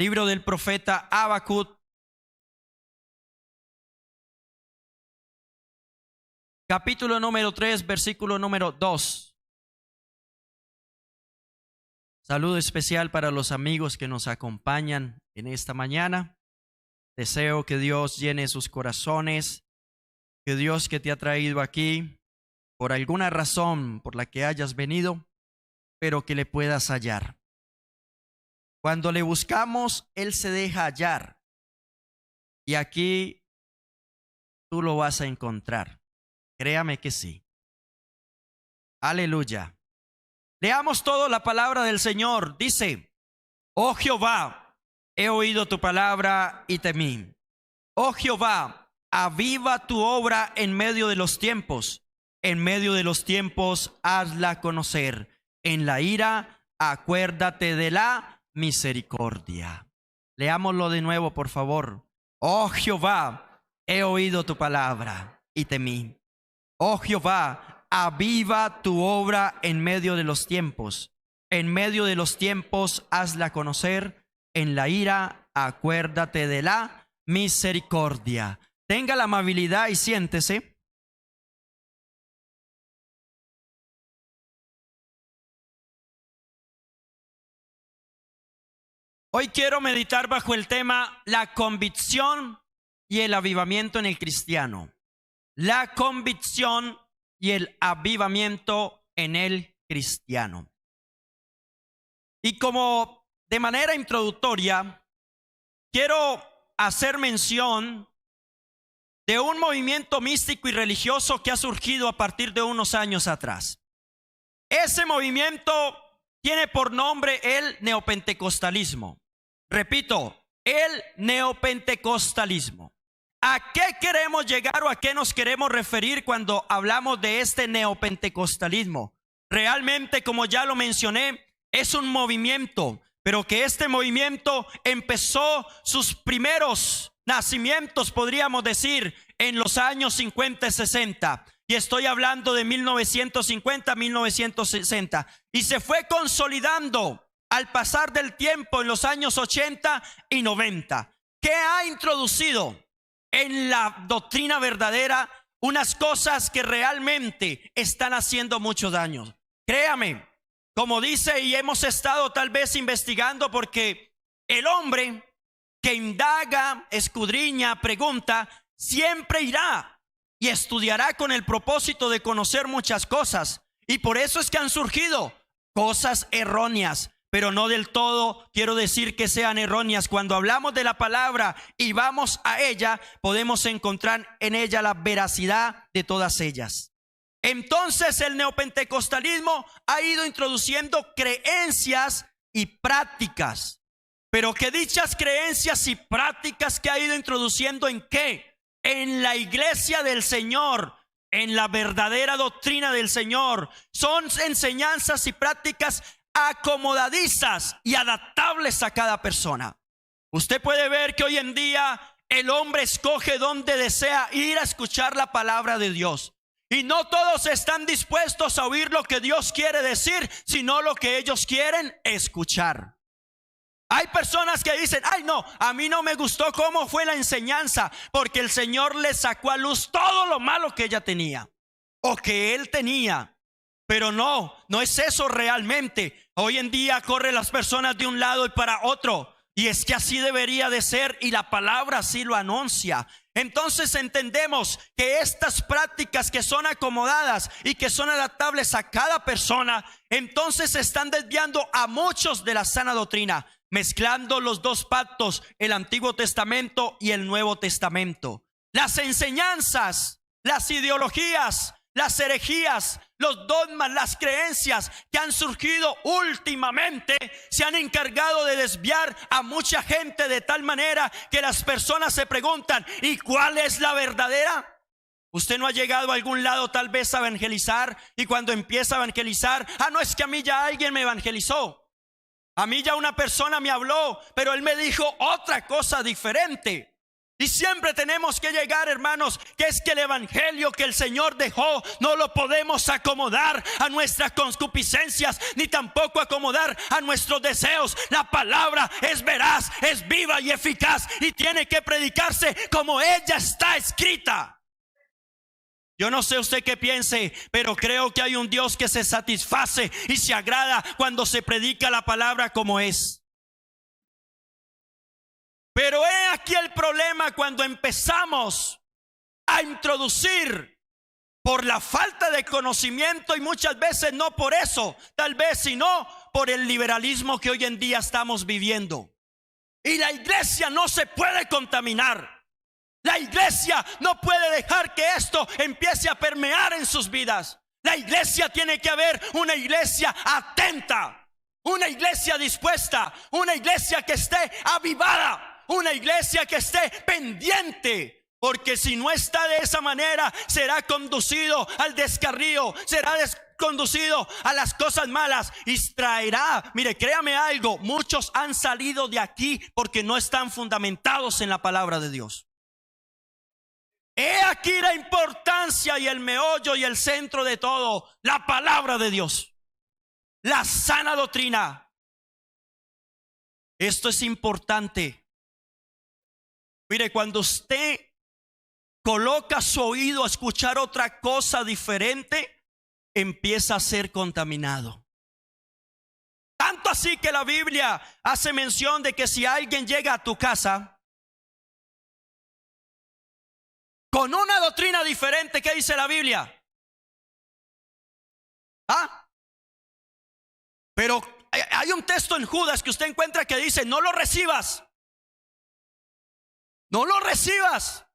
Libro del profeta Habacuc, capítulo número 3, versículo número 2. Saludo especial para los amigos que nos acompañan en esta mañana. Deseo que Dios llene sus corazones, que Dios que te ha traído aquí, por alguna razón por la que hayas venido, pero que le puedas hallar. Cuando le buscamos, Él se deja hallar. Y aquí tú lo vas a encontrar. Créame que sí. Aleluya. Leamos todo la palabra del Señor. Dice: Oh Jehová, he oído tu palabra y temí. Oh Jehová, aviva tu obra en medio de los tiempos. En medio de los tiempos, hazla conocer. En la ira, acuérdate de la misericordia. Leámoslo de nuevo, por favor. Oh Jehová, he oído tu palabra y temí. Oh Jehová, aviva tu obra en medio de los tiempos. En medio de los tiempos, hazla conocer. En la ira, acuérdate de la misericordia. Tenga la amabilidad y siéntese. Hoy quiero meditar bajo el tema la convicción y el avivamiento en el cristiano. La convicción y el avivamiento en el cristiano. Y como de manera introductoria, quiero hacer mención de un movimiento místico y religioso que ha surgido a partir de unos años atrás. Ese movimiento tiene por nombre el neopentecostalismo. Repito, el neopentecostalismo. ¿A qué queremos llegar o a qué nos queremos referir cuando hablamos de este neopentecostalismo? Realmente, como ya lo mencioné, es un movimiento, pero que este movimiento empezó sus primeros nacimientos, podríamos decir, en los años 50 y 60. Y estoy hablando de 1950 a 1960. Y se fue consolidando al pasar del tiempo en los años 80 y 90. ¿Qué ha introducido en la doctrina verdadera? Unas cosas que realmente están haciendo mucho daño. Créame, como dice, y hemos estado tal vez investigando, porque el hombre que indaga, escudriña, pregunta, siempre irá y estudiará con el propósito de conocer muchas cosas. Y por eso es que han surgido cosas erróneas, pero no del todo quiero decir que sean erróneas. Cuando hablamos de la palabra y vamos a ella, podemos encontrar en ella la veracidad de todas ellas. Entonces el neopentecostalismo ha ido introduciendo creencias y prácticas, pero que dichas creencias y prácticas que ha ido introduciendo, ¿en qué? En la iglesia del Señor, en la verdadera doctrina del Señor. Son enseñanzas y prácticas acomodadizas y adaptables a cada persona. Usted puede ver que hoy en día el hombre escoge dónde desea ir a escuchar la palabra de Dios. Y no todos están dispuestos a oír lo que Dios quiere decir, sino lo que ellos quieren escuchar. Hay personas que dicen: ay no, a mí no me gustó cómo fue la enseñanza, porque el Señor le sacó a luz todo lo malo que ella tenía o que él tenía. Pero no es eso realmente. Hoy en día corren las personas de un lado y para otro, y es que así debería de ser, y la palabra así lo anuncia. Entonces entendemos que estas prácticas que son acomodadas y que son adaptables a cada persona, entonces están desviando a muchos de la sana doctrina, mezclando los dos pactos, el Antiguo Testamento y el Nuevo Testamento. Las enseñanzas, las ideologías, las herejías, los dogmas, las creencias que han surgido últimamente se han encargado de desviar a mucha gente, de tal manera que las personas se preguntan: ¿y cuál es la verdadera? Usted no ha llegado a algún lado tal vez a evangelizar, y cuando empieza a evangelizar: no, es que a mí ya alguien me evangelizó, a mí ya una persona me habló, pero él me dijo otra cosa diferente. Y siempre tenemos que llegar, hermanos, que es que el evangelio que el Señor dejó no lo podemos acomodar a nuestras concupiscencias, ni tampoco acomodar a nuestros deseos. La palabra es veraz, es viva y eficaz, y tiene que predicarse como ella está escrita. Yo no sé usted qué piense, pero creo que hay un Dios que se satisface y se agrada cuando se predica la palabra como es. Pero he aquí el problema cuando empezamos a introducir por la falta de conocimiento, y muchas veces no por eso, tal vez, sino por el liberalismo que hoy en día estamos viviendo. Y la iglesia no se puede contaminar. La iglesia no puede dejar que esto empiece a permear en sus vidas. La iglesia tiene que haber una iglesia atenta, una iglesia dispuesta, una iglesia que esté avivada, una iglesia que esté pendiente, porque si no está de esa manera, será conducido al descarrío, será conducido a las cosas malas y traerá, mire, créame algo, muchos han salido de aquí porque no están fundamentados en la palabra de Dios. He aquí la importancia y el meollo y el centro de todo, la palabra de Dios, la sana doctrina. Esto es importante. Mire, cuando usted coloca su oído a escuchar otra cosa diferente, empieza a ser contaminado. Tanto así que la Biblia hace mención de que si alguien llega a tu casa con una doctrina diferente, ¿qué dice la Biblia? Pero hay un texto en Judas que usted encuentra que dice: no lo recibas. No lo recibas.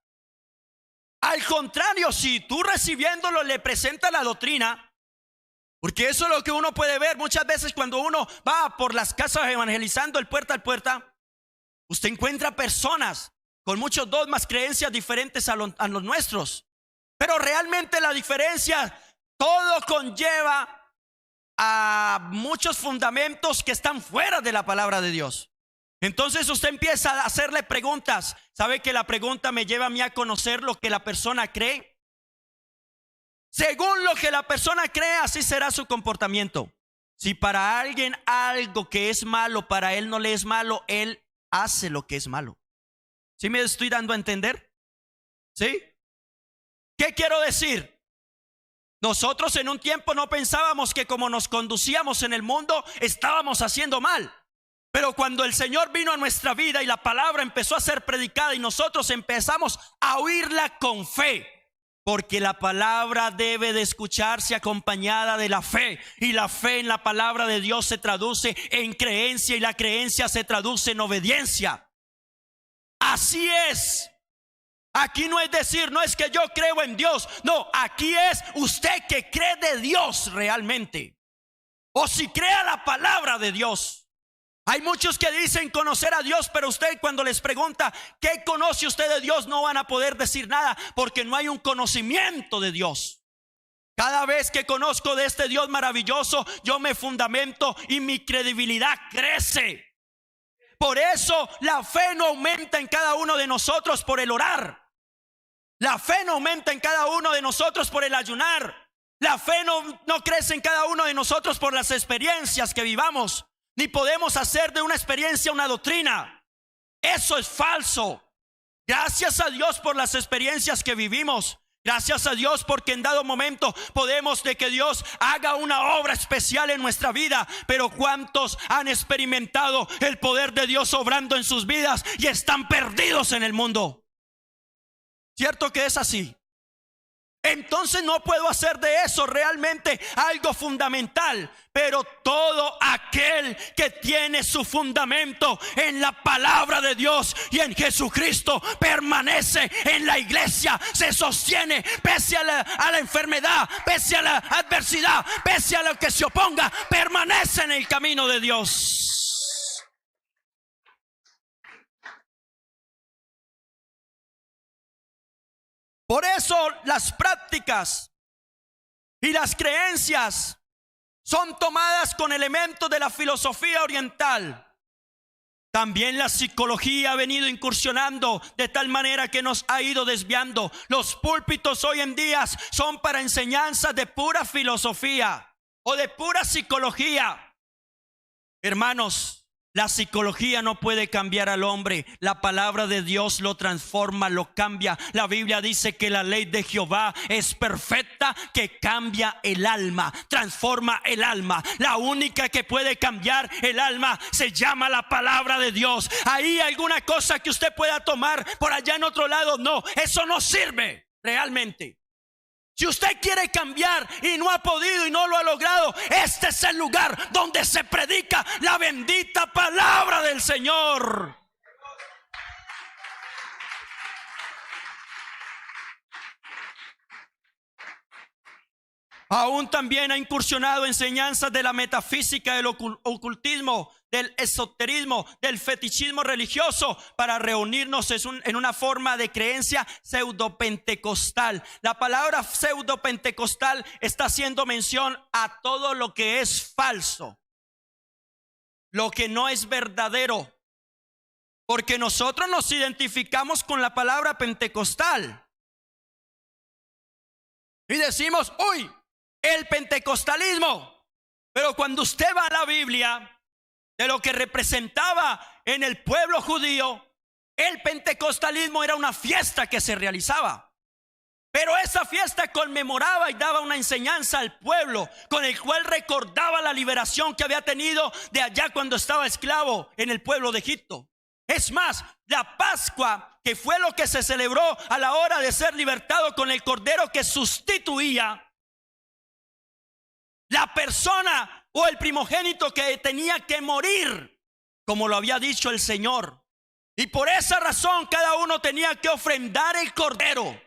Al contrario, si tú recibiéndolo le presentas la doctrina, porque eso es lo que uno puede ver muchas veces cuando uno va por las casas evangelizando el puerta a puerta. Usted encuentra personas con muchos dogmas, creencias diferentes a los nuestros, pero realmente la diferencia, todo conlleva a muchos fundamentos que están fuera de la palabra de Dios. Entonces usted empieza a hacerle preguntas. ¿Sabe que la pregunta me lleva a mí a conocer lo que la persona cree? Según lo que la persona cree, así será su comportamiento. Si para alguien algo que es malo, para él no le es malo, él hace lo que es malo. ¿Sí me estoy dando a entender? ¿Sí? ¿Qué quiero decir? Nosotros en un tiempo no pensábamos que como nos conducíamos en el mundo estábamos haciendo mal. Pero cuando el Señor vino a nuestra vida y la palabra empezó a ser predicada y nosotros empezamos a oírla con fe, porque la palabra debe de escucharse acompañada de la fe, y la fe en la palabra de Dios se traduce en creencia y la creencia se traduce en obediencia. Así es. Aquí no es decir, no es que yo creo en Dios, no, aquí es usted que cree de Dios realmente, o si crea la palabra de Dios. Hay muchos que dicen conocer a Dios, pero usted cuando les pregunta ¿qué conoce usted de Dios? No van a poder decir nada, porque no hay un conocimiento de Dios. Cada vez que conozco de este Dios maravilloso, yo me fundamento y mi credibilidad crece. Por eso la fe no aumenta en cada uno de nosotros por el orar. La fe no aumenta en cada uno de nosotros por el ayunar. La fe no crece en cada uno de nosotros por las experiencias que vivamos. Ni podemos hacer de una experiencia una doctrina. Eso es falso. Gracias a Dios por las experiencias que vivimos. Gracias a Dios porque en dado momento podemos de que Dios haga una obra especial en nuestra vida. Pero ¿cuántos han experimentado el poder de Dios obrando en sus vidas y están perdidos en el mundo? ¿Cierto que es así? Entonces no puedo hacer de eso realmente algo fundamental. Pero todo aquel que tiene su fundamento en la palabra de Dios y en Jesucristo permanece en la iglesia, se sostiene pese a la enfermedad, pese a la adversidad, pese a lo que se oponga, permanece en el camino de Dios. Por eso las prácticas y las creencias son tomadas con elementos de la filosofía oriental. También la psicología ha venido incursionando de tal manera que nos ha ido desviando. Los púlpitos hoy en día son para enseñanzas de pura filosofía o de pura psicología. Hermanos, la psicología no puede cambiar al hombre. La palabra de Dios lo transforma, lo cambia. La Biblia dice que la ley de Jehová es perfecta, que cambia el alma, transforma el alma. La única que puede cambiar el alma se llama la palabra de Dios. Ahí alguna cosa que usted pueda tomar por allá en otro lado, no, eso no sirve realmente. Si usted quiere cambiar y no ha podido y no lo ha logrado, este es el lugar donde se predica la bendita palabra del Señor. Aún también ha incursionado enseñanzas de la metafísica, del ocultismo, del esoterismo, del fetichismo religioso para reunirnos en una forma de creencia pseudopentecostal. La palabra pseudopentecostal está haciendo mención a todo lo que es falso, lo que no es verdadero, porque nosotros nos identificamos con la palabra pentecostal y decimos, uy, el pentecostalismo. Pero cuando usted va a la Biblia, de lo que representaba en el pueblo judío, el pentecostalismo era una fiesta que se realizaba. Pero esa fiesta conmemoraba y daba una enseñanza al pueblo, con el cual recordaba la liberación que había tenido de allá cuando estaba esclavo en el pueblo de Egipto. Es más, la Pascua, que fue lo que se celebró a la hora de ser libertado con el cordero que sustituía la persona o el primogénito que tenía que morir, como lo había dicho el Señor. Y por esa razón cada uno tenía que ofrendar el cordero.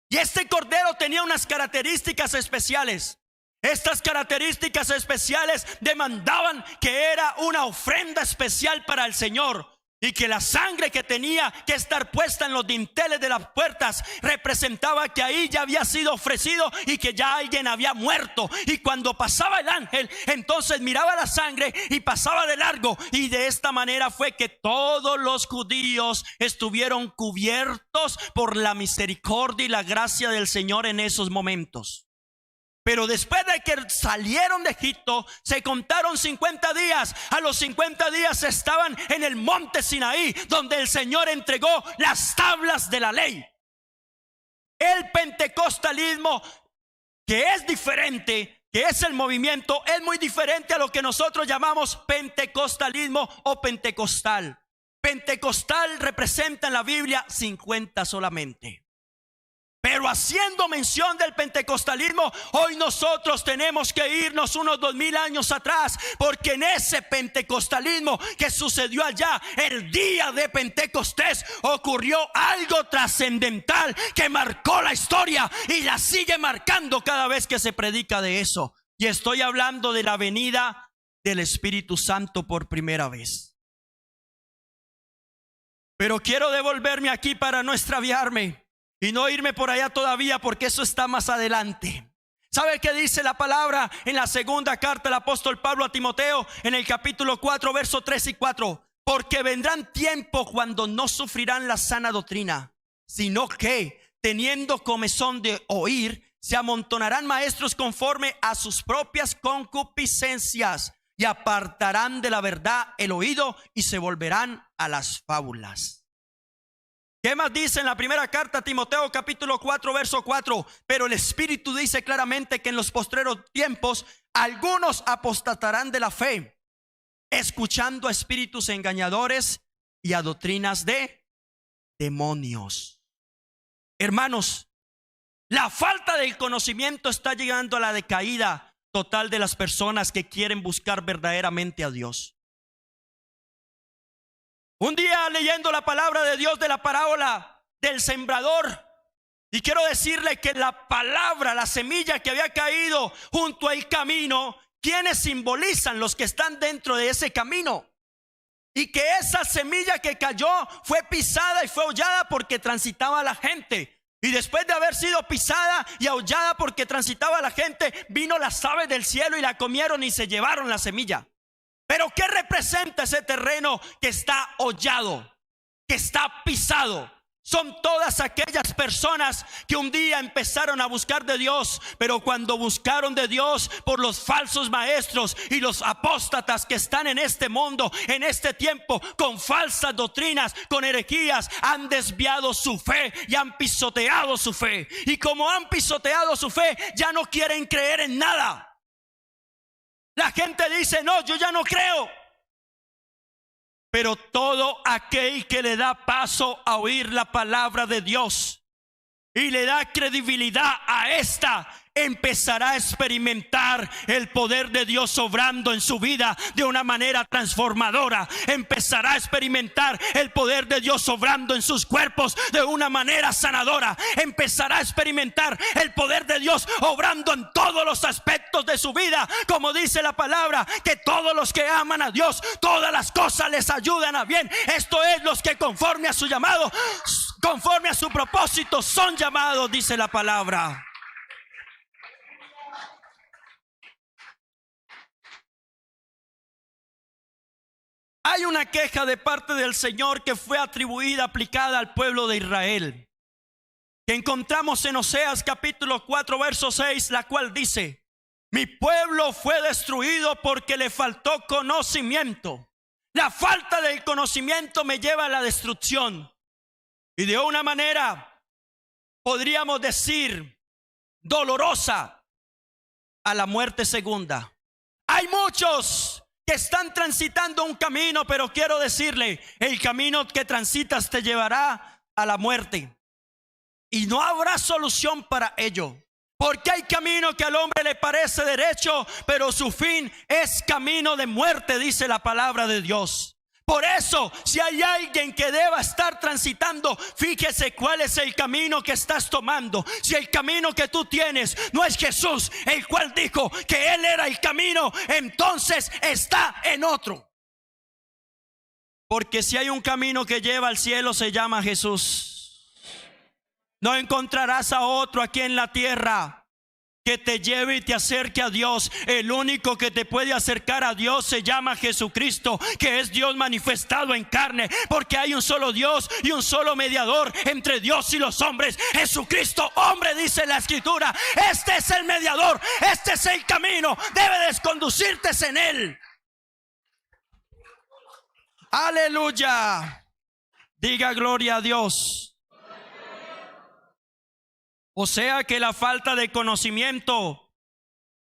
Y este cordero tenía unas características especiales. Estas características especiales demandaban que era una ofrenda especial para el Señor. Y que la sangre que tenía que estar puesta en los dinteles de las puertas representaba que ahí ya había sido ofrecido y que ya alguien había muerto. Y cuando pasaba el ángel, entonces miraba la sangre y pasaba de largo. Y de esta manera fue que todos los judíos estuvieron cubiertos por la misericordia y la gracia del Señor en esos momentos. Pero después de que salieron de Egipto, se contaron 50 días. A los 50 días estaban en el monte Sinaí, donde el Señor entregó las tablas de la ley. El pentecostalismo, que es diferente, que es el movimiento, es muy diferente a lo que nosotros llamamos pentecostalismo o pentecostal. Pentecostal representa en la Biblia 50 solamente. Pero haciendo mención del pentecostalismo, hoy nosotros tenemos que irnos unos 2000 años atrás, porque en ese pentecostalismo que sucedió allá, el día de Pentecostés, ocurrió algo trascendental que marcó la historia y la sigue marcando cada vez que se predica de eso. Y estoy hablando de la venida del Espíritu Santo por primera vez. Pero quiero devolverme aquí para no extraviarme y no irme por allá todavía, porque eso está más adelante. ¿Sabe qué dice la palabra en la segunda carta del apóstol Pablo a Timoteo, en el capítulo 4, versos 3 y 4? Porque vendrán tiempos cuando no sufrirán la sana doctrina, sino que, teniendo comezón de oír, se amontonarán maestros conforme a sus propias concupiscencias, y apartarán de la verdad el oído y se volverán a las fábulas. ¿Qué más dice en la primera carta a Timoteo capítulo 4 verso 4? Pero el Espíritu dice claramente que en los postreros tiempos algunos apostatarán de la fe, escuchando a espíritus engañadores y a doctrinas de demonios. Hermanos, la falta del conocimiento está llegando a la decaída total de las personas que quieren buscar verdaderamente a Dios. Un día leyendo la palabra de Dios de la parábola del sembrador, y quiero decirle que la palabra, la semilla que había caído junto al camino, ¿quiénes simbolizan? Los que están dentro de ese camino. Y que esa semilla que cayó fue pisada y fue hollada porque transitaba la gente. Y después de haber sido pisada y aullada porque transitaba la gente, vino las aves del cielo y la comieron y se llevaron la semilla. Pero ¿qué representa ese terreno que está hollado, que está pisado? Son todas aquellas personas que un día empezaron a buscar de Dios, pero cuando buscaron de Dios por los falsos maestros y los apóstatas que están en este mundo, en este tiempo, con falsas doctrinas, con herejías, han desviado su fe y han pisoteado su fe. Y como han pisoteado su fe, ya no quieren creer en nada. La gente dice: no, yo ya no creo. Pero todo aquel que le da paso a oír la palabra de Dios y le da credibilidad a esta, empezará a experimentar el poder de Dios obrando en su vida de una manera transformadora. Empezará a experimentar el poder de Dios obrando en sus cuerpos de una manera sanadora. Empezará a experimentar el poder de Dios obrando en todos los aspectos de su vida. Como dice la palabra, que todos los que aman a Dios, todas las cosas les ayudan a bien. Esto es, los que conforme a su llamado, conforme a su propósito son llamados, dice la palabra. Hay una queja de parte del Señor que fue atribuida, aplicada al pueblo de Israel, que encontramos en Oseas capítulo 4 verso 6, la cual dice: mi pueblo fue destruido porque le faltó conocimiento. La falta del conocimiento me lleva a la destrucción. Y de una manera, podríamos decir, dolorosa, a la muerte segunda. Hay muchos que están transitando un camino, pero quiero decirle, el camino que transitas te llevará a la muerte. Y no habrá solución para ello. Porque hay camino que al hombre le parece derecho, pero su fin es camino de muerte, dice la palabra de Dios. Por eso, si hay alguien que deba estar transitando, fíjese cuál es el camino que estás tomando. Si el camino que tú tienes no es Jesús, el cual dijo que Él era el camino, entonces está en otro. Porque si hay un camino que lleva al cielo, se llama Jesús. No encontrarás a otro aquí en la tierra que te lleve y te acerque a Dios. El único que te puede acercar a Dios se llama Jesucristo, que es Dios manifestado en carne, porque hay un solo Dios y un solo mediador entre Dios y los hombres, Jesucristo hombre, dice la Escritura. Este es el mediador, este es el camino, debes conducirte en Él. Aleluya, diga gloria a Dios. O sea que la falta de conocimiento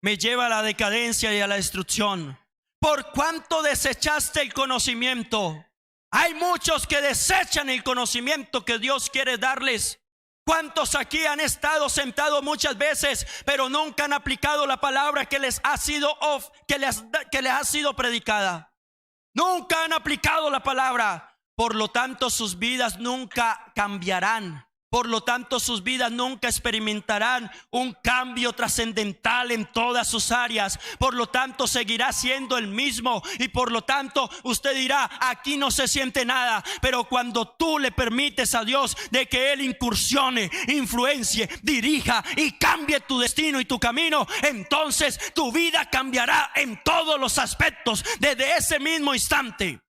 me lleva a la decadencia y a la destrucción. ¿Por cuánto desechaste el conocimiento? Hay muchos que desechan el conocimiento que Dios quiere darles. ¿Cuántos aquí han estado sentados muchas veces, pero nunca han aplicado la palabra que les ha sido predicada? Nunca han aplicado la palabra. Por lo tanto, sus vidas nunca cambiarán. Por lo tanto, sus vidas nunca experimentarán un cambio trascendental en todas sus áreas. Por lo tanto, seguirá siendo el mismo. Y por lo tanto, usted dirá: aquí no se siente nada. Pero cuando tú le permites a Dios de que Él incursione, influencie, dirija y cambie tu destino y tu camino, entonces tu vida cambiará en todos los aspectos desde ese mismo instante.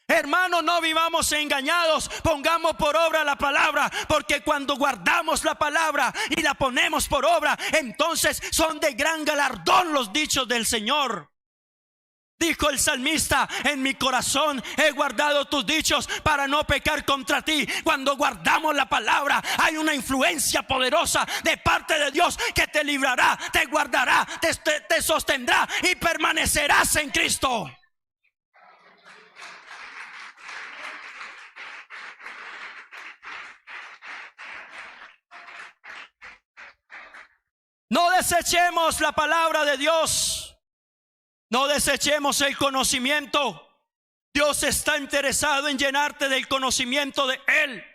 Hermanos, no vivamos engañados, pongamos por obra la palabra, porque cuando guardamos la palabra y la ponemos por obra, entonces son de gran galardón los dichos del Señor. Dijo el salmista: en mi corazón he guardado tus dichos para no pecar contra ti. Cuando guardamos la palabra, hay una influencia poderosa de parte de Dios que te librará, te guardará, te sostendrá y permanecerás en Cristo. No desechemos la palabra de Dios. No desechemos el conocimiento. Dios está interesado en llenarte del conocimiento de Él.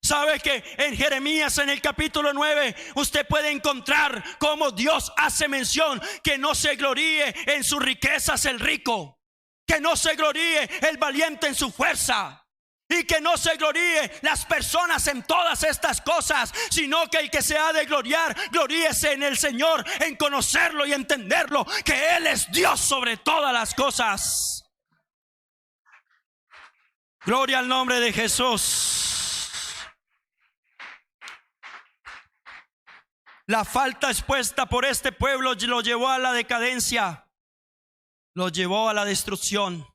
¿Sabe que en Jeremías, en el capítulo 9, usted puede encontrar cómo Dios hace mención que no se gloríe en sus riquezas el rico, que no se gloríe el valiente en su fuerza? Y y que no se gloríe las personas en todas estas cosas, sino que el que se ha de gloriar, gloríese en el Señor, en conocerlo y entenderlo, que Él es Dios sobre todas las cosas. Gloria al nombre de Jesús. La falta expuesta por este pueblo lo llevó a la decadencia, lo llevó a la destrucción.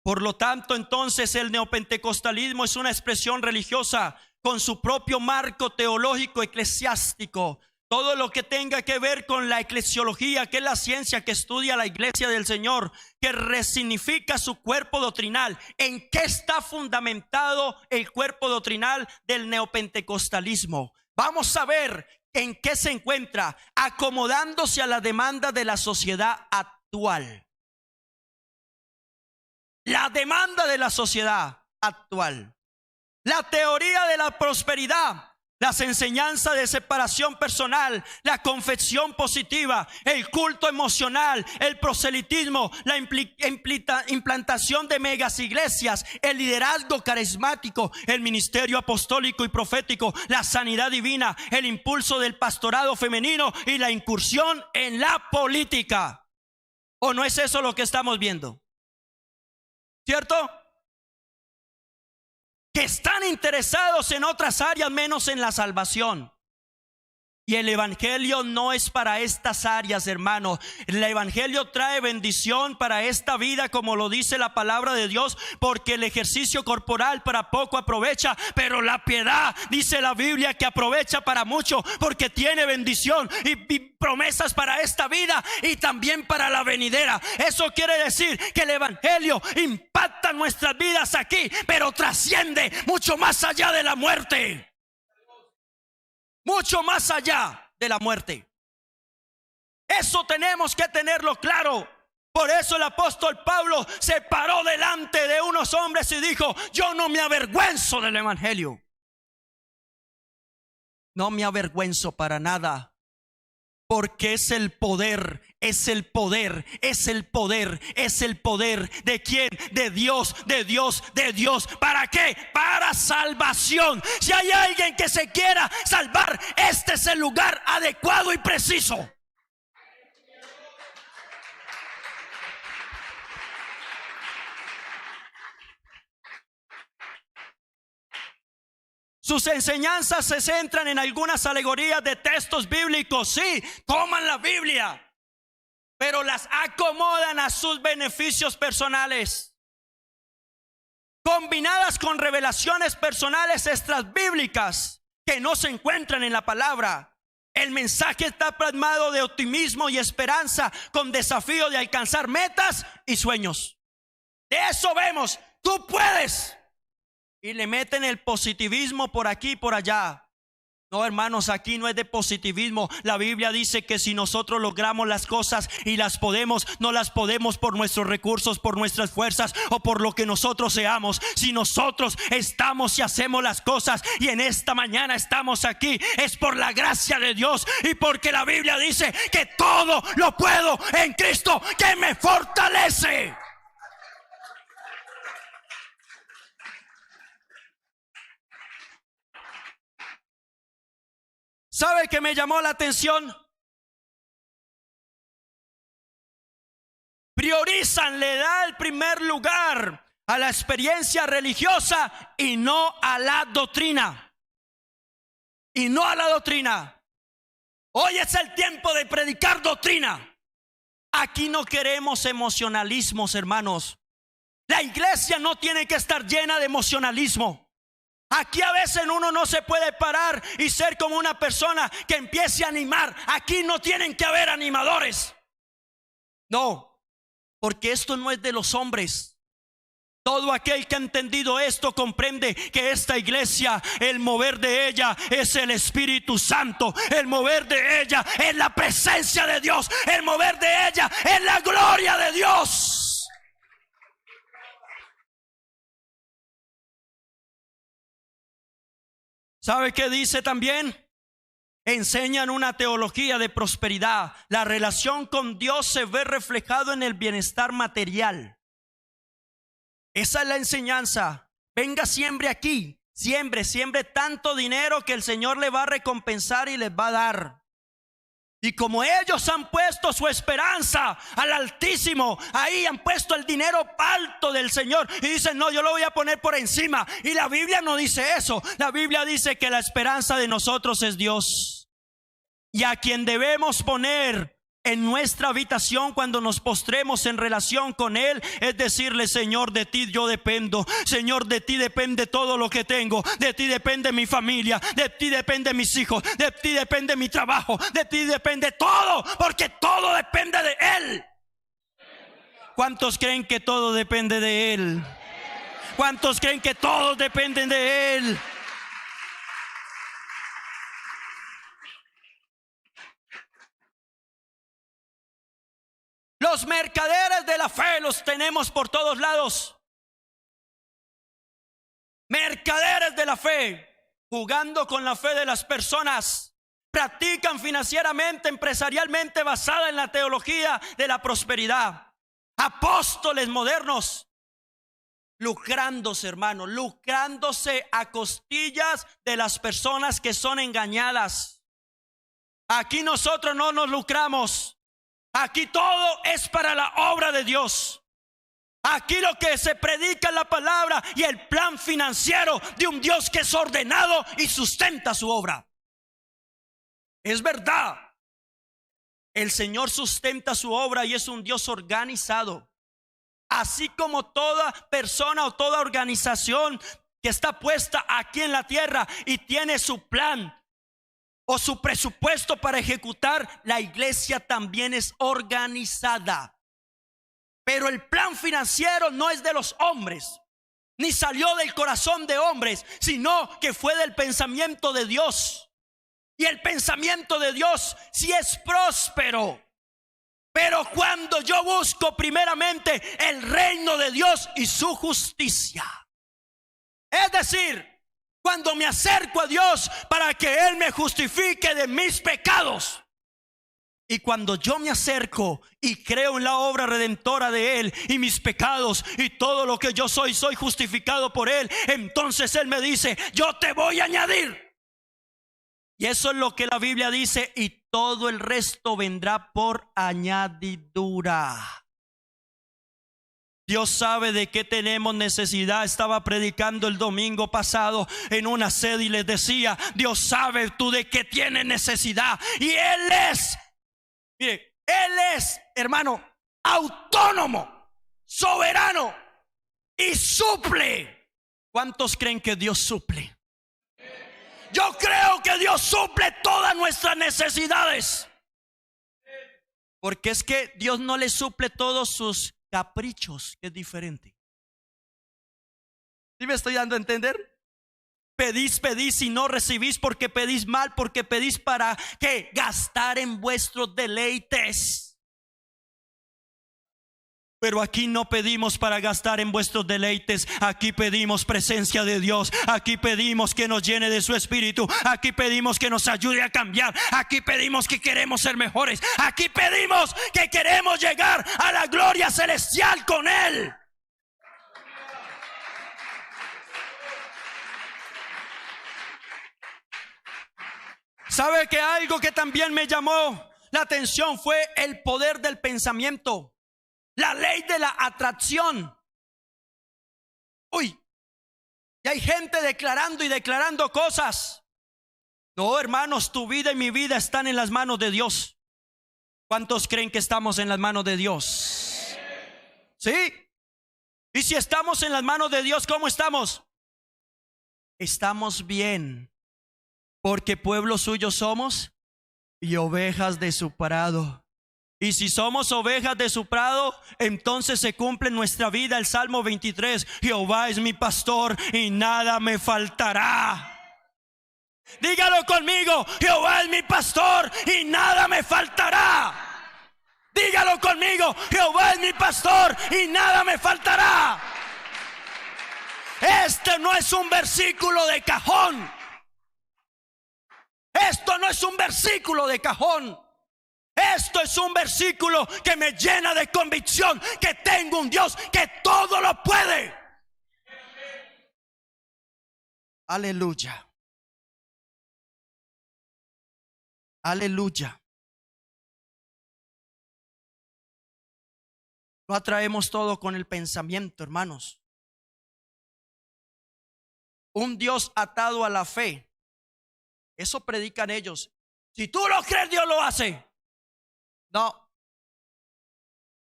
Por lo tanto, entonces el neopentecostalismo es una expresión religiosa con su propio marco teológico eclesiástico. Todo lo que tenga que ver con la eclesiología, que es la ciencia que estudia la iglesia del Señor, que resignifica su cuerpo doctrinal. ¿En qué está fundamentado el cuerpo doctrinal del neopentecostalismo? Vamos a ver en qué se encuentra: acomodándose a la demanda de la sociedad actual. La demanda de la sociedad actual. La teoría de la prosperidad, las enseñanzas de separación personal, la confesión positiva, el culto emocional, el proselitismo, la implantación de megas iglesias, el liderazgo carismático, el ministerio apostólico y profético, la sanidad divina, el impulso del pastorado femenino y la incursión en la política. ¿O no es eso lo que estamos viendo? ¿Cierto? Que están interesados en otras áreas menos en la salvación. Y el evangelio no es para estas áreas, hermano. El evangelio trae bendición para esta vida, como lo dice la palabra de Dios, porque el ejercicio corporal para poco aprovecha, pero la piedad, dice la Biblia, que aprovecha para mucho, porque tiene bendición y promesas para esta vida y también para la venidera. Eso quiere decir que el evangelio impacta nuestras vidas aquí, pero trasciende mucho más allá de la muerte. Mucho más allá de la muerte. Eso tenemos que tenerlo claro. Por eso el apóstol Pablo se paró delante de unos hombres y dijo: yo no me avergüenzo del evangelio. No me avergüenzo para nada. Porque es el poder, es el poder, es el poder, es el poder ¿de quién? De Dios, de Dios, de Dios. ¿Para qué? Para salvación. Si hay alguien que se quiera salvar, este es el lugar adecuado y preciso. Sus enseñanzas se centran en algunas alegorías de textos bíblicos. Sí, toman la Biblia, pero las acomodan a sus beneficios personales, combinadas con revelaciones personales extrabíblicas que no se encuentran en la palabra. El mensaje está plasmado de optimismo y esperanza, con desafío de alcanzar metas y sueños. De eso vemos: tú puedes. Y le meten el positivismo por aquí y por allá. No, hermanos, aquí no es de positivismo. La Biblia dice que si nosotros logramos las cosas y las podemos, no las podemos por nuestros recursos, por nuestras fuerzas o por lo que nosotros seamos. Si nosotros estamos y hacemos las cosas y en esta mañana estamos aquí, es por la gracia de Dios y porque la Biblia dice que todo lo puedo en Cristo que me fortalece. ¿Sabe qué me llamó la atención? Priorizan, le da el primer lugar a la experiencia religiosa y no a la doctrina. Y no a la doctrina. Hoy es el tiempo de predicar doctrina. Aquí no queremos emocionalismos, hermanos. La iglesia no tiene que estar llena de emocionalismo. Aquí a veces uno no se puede parar y ser como una persona que empiece a animar. Aquí no tienen que haber animadores. No, porque esto no es de los hombres. Todo aquel que ha entendido esto comprende que esta iglesia, el mover de ella es el Espíritu Santo. El mover de ella es la presencia de Dios. El mover de ella es la gloria de Dios. ¿Sabe qué dice también? Enseñan una teología de prosperidad. La relación con Dios se ve reflejado en el bienestar material. Esa es la enseñanza. venga, siembre aquí, siembre tanto dinero que el Señor le va a recompensar y les va a dar. Y como ellos han puesto su esperanza al Altísimo, ahí han puesto el dinero alto del Señor y dicen: no, yo lo voy a poner por encima. Y la Biblia no dice eso. La Biblia dice que la esperanza de nosotros es Dios, y a quien debemos poner en nuestra habitación cuando nos postremos en relación con Él es decirle: Señor, de ti yo dependo. Señor, de ti depende todo lo que tengo. De ti depende mi familia. De ti depende mis hijos. De ti depende mi trabajo. De ti depende todo, porque todo depende de Él. ¿Cuántos creen que todo depende de Él? ¿Cuántos creen que todos dependen de Él? Los mercaderes de la fe los tenemos por todos lados. Mercaderes de la fe, jugando con la fe de las personas. Practican financieramente, empresarialmente, basada en la teología de la prosperidad. Apóstoles modernos, lucrándose, hermano, lucrándose a costillas de las personas que son engañadas. Aquí nosotros no nos lucramos. Aquí todo es para la obra de Dios. Aquí lo que se predica es la palabra y el plan financiero de un Dios que es ordenado y sustenta su obra. Es verdad, el Señor sustenta su obra y es un Dios organizado. Así como toda persona o toda organización que está puesta aquí en la tierra y tiene su plan o su presupuesto para ejecutar, la iglesia también es organizada. Pero el plan financiero no es de los hombres, ni salió del corazón de hombres, sino que fue del pensamiento de Dios. Y el pensamiento de Dios sí es próspero. Pero cuando yo busco primeramente el reino de Dios y su justicia, es decir, cuando me acerco a Dios para que Él me justifique de mis pecados, y cuando yo me acerco y creo en la obra redentora de Él y mis pecados y todo lo que yo soy justificado por Él, entonces Él me dice: yo te voy a añadir. Y eso es lo que la Biblia dice: y todo el resto vendrá por añadidura. Dios sabe de qué tenemos necesidad. Estaba predicando el domingo pasado en una sede y les decía: Dios sabe tú de qué tienes necesidad. Y Él es, mire, Él es, hermano, autónomo, soberano y suple. ¿Cuántos creen que Dios suple? Yo creo que Dios suple todas nuestras necesidades. Porque es que Dios no le suple todos sus caprichos, que es diferente. ¿Sí me estoy dando a entender? Pedís y no recibís porque pedís mal, porque pedís para ¿qué? Gastar en vuestros deleites. Pero aquí no pedimos para gastar en vuestros deleites. Aquí pedimos presencia de Dios. Aquí pedimos que nos llene de su espíritu. Aquí pedimos que nos ayude a cambiar. Aquí pedimos que queremos ser mejores. Aquí pedimos que queremos llegar a la gloria celestial con Él. ¿Sabe que algo que también me llamó la atención fue el poder del pensamiento? La ley de la atracción. Uy, y hay gente declarando y declarando cosas. No, hermanos, tu vida y mi vida están en las manos de Dios. ¿Cuántos creen que estamos en las manos de Dios? ¿Sí? Y si estamos en las manos de Dios, ¿cómo estamos? Estamos bien, porque pueblo suyo somos y ovejas de su prado. Y si somos ovejas de su prado, entonces se cumple en nuestra vida el Salmo 23. Jehová es mi pastor y nada me faltará. Dígalo conmigo: Jehová es mi pastor y nada me faltará. Dígalo conmigo: Jehová es mi pastor y nada me faltará. Este no es un versículo de cajón. Esto no es un versículo de cajón. Esto es un versículo que me llena de convicción que tengo un Dios que todo lo puede. Aleluya. Aleluya. Lo atraemos todo con el pensamiento, hermanos. Un Dios atado a la fe. Eso predican ellos. Si tú lo crees, Dios lo hace. No.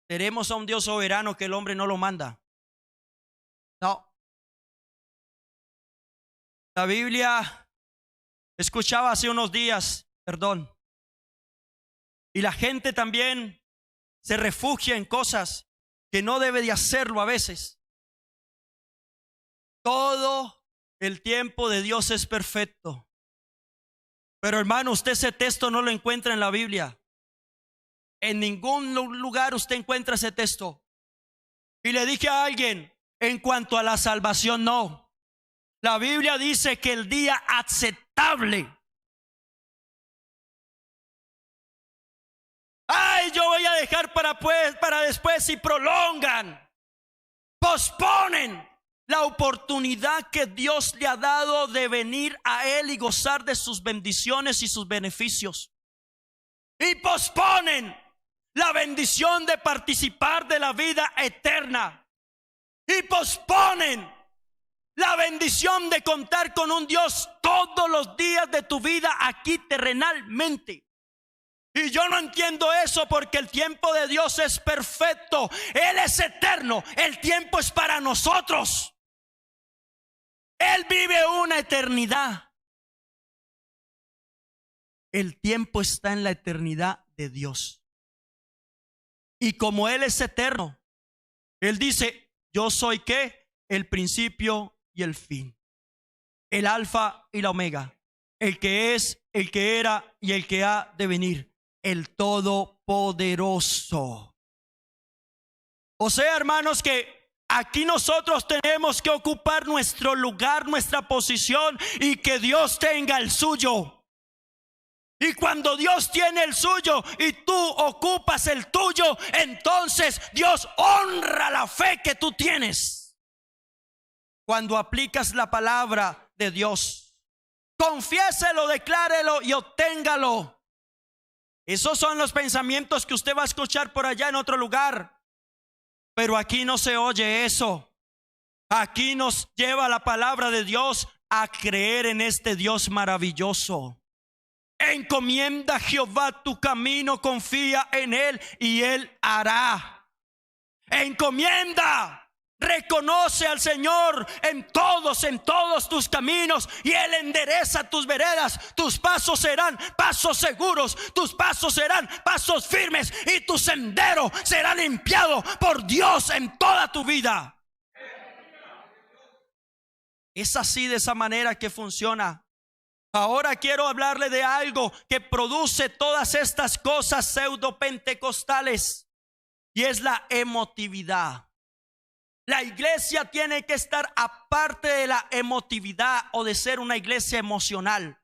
Tenemos a un Dios soberano que el hombre no lo manda. No. La Biblia, escuchaba hace unos días, y la gente también se refugia en cosas que no debe de hacerlo a veces. Todo el tiempo de Dios es perfecto. Pero hermano, usted ese texto no lo encuentra en la Biblia. En ningún lugar usted encuentra ese texto. Y le dije a alguien, en cuanto a la salvación, no. La Biblia dice que el día aceptable. Ay, yo voy a dejar para después, y prolongan, posponen la oportunidad que Dios le ha dado de venir a Él y gozar de sus bendiciones y sus beneficios. Y posponen la bendición de participar de la vida eterna. Y posponen la bendición de contar con un Dios todos los días de tu vida aquí terrenalmente. Y yo no entiendo eso, porque el tiempo de Dios es perfecto. Él es eterno. El tiempo es para nosotros. Él vive una eternidad. El tiempo está en la eternidad de Dios. Y como Él es eterno, Él dice, yo soy ¿qué? El principio y el fin, el alfa y la omega, el que es, el que era y el que ha de venir, el todopoderoso. O sea, hermanos, que aquí nosotros tenemos que ocupar nuestro lugar, nuestra posición, y que Dios tenga el suyo. Y cuando Dios tiene el suyo y tú ocupas el tuyo, entonces Dios honra la fe que tú tienes. Cuando aplicas la palabra de Dios, confiéselo, declárelo y obténgalo. Esos son los pensamientos que usted va a escuchar por allá en otro lugar. Pero aquí no se oye eso. Aquí nos lleva la palabra de Dios a creer en este Dios maravilloso. Encomienda a Jehová tu camino, confía en Él y Él hará. Encomienda. Reconoce al Señor en todos tus caminos, y Él endereza tus veredas. Tus pasos serán pasos seguros, tus pasos serán pasos firmes, y tu sendero será limpiado por Dios en toda tu vida. Es así, de esa manera que funciona. Ahora quiero hablarle de algo que produce todas estas cosas pseudo-pentecostales, y es la emotividad. La iglesia tiene que estar aparte de la emotividad o de ser una iglesia emocional.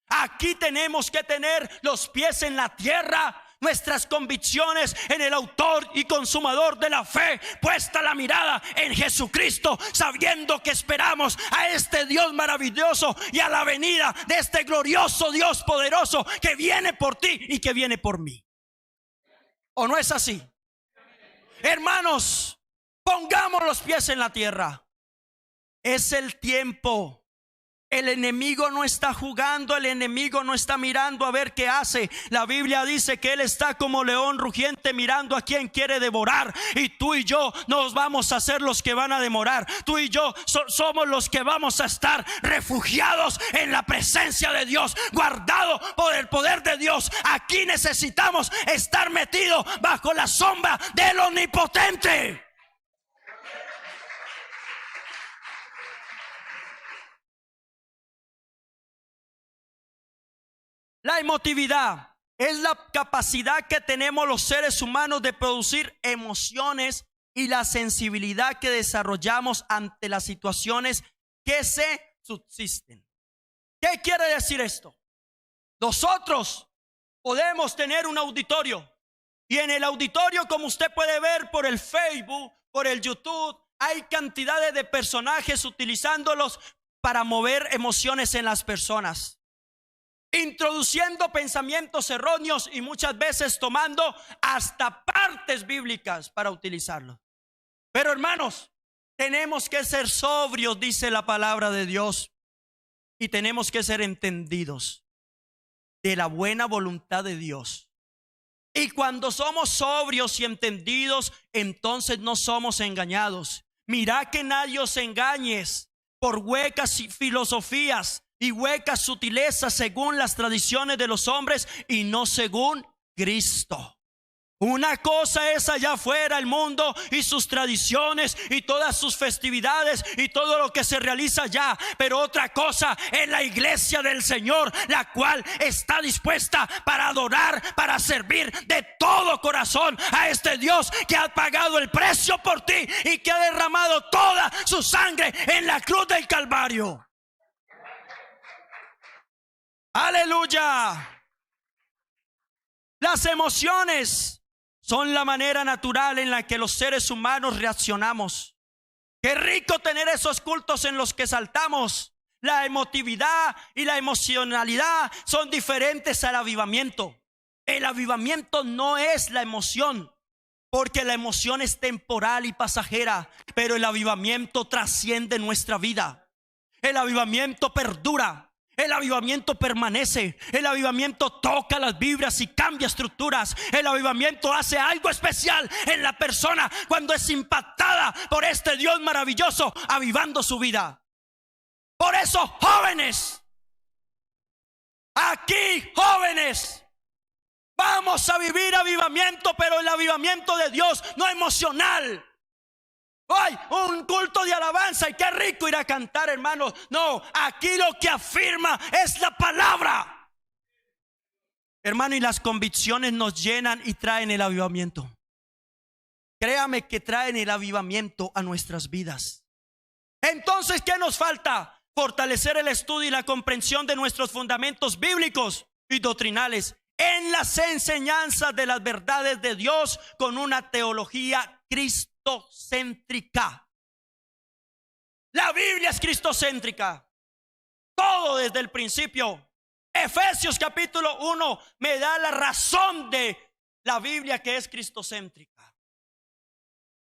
Aquí tenemos que tener los pies en la tierra, nuestras convicciones en el autor y consumador de la fe, puesta la mirada en Jesucristo, sabiendo que esperamos a este Dios maravilloso y a la venida de este glorioso Dios poderoso que viene por ti y que viene por mí. ¿O no es así? Hermanos, pongamos los pies en la tierra. Es el tiempo. El enemigo no está jugando, el enemigo no está mirando a ver qué hace. La Biblia dice que él está como león rugiente mirando a quien quiere devorar. Y tú y yo nos vamos a ser los que van a devorar. Tú y yo somos los que vamos a estar refugiados en la presencia de Dios, guardados por el poder de Dios. Aquí necesitamos estar metidos bajo la sombra del Omnipotente. La emotividad es la capacidad que tenemos los seres humanos de producir emociones y la sensibilidad que desarrollamos ante las situaciones que se subsisten. ¿Qué quiere decir esto? Nosotros podemos tener un auditorio, y en el auditorio, como usted puede ver por el Facebook, por el YouTube, hay cantidades de personajes utilizándolos para mover emociones en las personas, introduciendo pensamientos erróneos y muchas veces tomando hasta partes bíblicas para utilizarlos. Pero hermanos, tenemos que ser sobrios, dice la palabra de Dios, y tenemos que ser entendidos de la buena voluntad de Dios. Y cuando somos sobrios y entendidos, entonces no somos engañados. Mirad que nadie os engañes por huecas filosofías y huecas sutilezas según las tradiciones de los hombres y no según Cristo. Una cosa es allá afuera el mundo y sus tradiciones y todas sus festividades y todo lo que se realiza allá, pero otra cosa es la iglesia del Señor, la cual está dispuesta para adorar, para servir de todo corazón a este Dios que ha pagado el precio por ti y que ha derramado toda su sangre en la cruz del Calvario. Aleluya. Las emociones son la manera natural en la que los seres humanos reaccionamos. Qué rico tener esos cultos en los que saltamos. La emotividad y la emocionalidad son diferentes al avivamiento. El avivamiento no es la emoción, porque la emoción es temporal y pasajera, pero el avivamiento trasciende nuestra vida. El avivamiento perdura. El avivamiento permanece. El avivamiento toca las vibras y cambia estructuras. El avivamiento hace algo especial en la persona cuando es impactada por este Dios maravilloso, avivando su vida. Por eso, jóvenes, aquí jóvenes, vamos a vivir avivamiento, pero el avivamiento de Dios, no emocional. ¡Ay! Un culto de alabanza y qué rico ir a cantar, hermanos. No, aquí lo que afirma es la palabra. Hermano, y las convicciones nos llenan y traen el avivamiento. Créame que traen el avivamiento a nuestras vidas. Entonces, ¿qué nos falta? Fortalecer el estudio y la comprensión de nuestros fundamentos bíblicos y doctrinales en las enseñanzas de las verdades de Dios con una teología cristocéntrica. La Biblia es cristocéntrica. Todo desde el principio. Efesios capítulo 1 me da la razón de la Biblia que es cristocéntrica.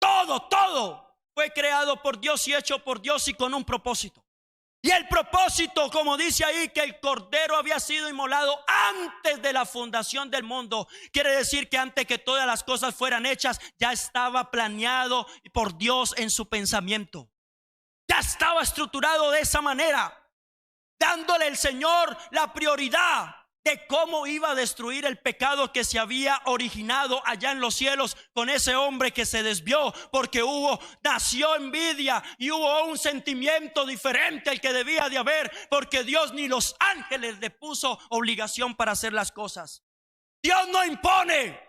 Todo fue creado por Dios y hecho por Dios y con un propósito. Y el propósito, como dice ahí, que el Cordero había sido inmolado antes de la fundación del mundo. Quiere decir que antes que todas las cosas fueran hechas, ya estaba planeado por Dios en su pensamiento. Ya estaba estructurado de esa manera, dándole el Señor la prioridad de cómo iba a destruir el pecado que se había originado allá en los cielos con ese hombre que se desvió, porque nació envidia y hubo un sentimiento diferente al que debía de haber, porque Dios ni los ángeles le puso obligación para hacer las cosas. Dios no impone.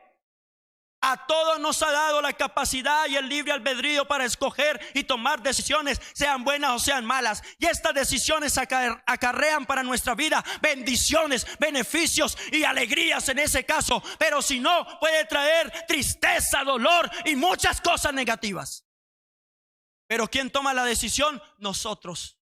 A todos nos ha dado la capacidad y el libre albedrío para escoger y tomar decisiones, sean buenas o sean malas. Y estas decisiones acarrean para nuestra vida bendiciones, beneficios y alegrías en ese caso. Pero si no, puede traer tristeza, dolor y muchas cosas negativas. Pero ¿quién toma la decisión? Nosotros.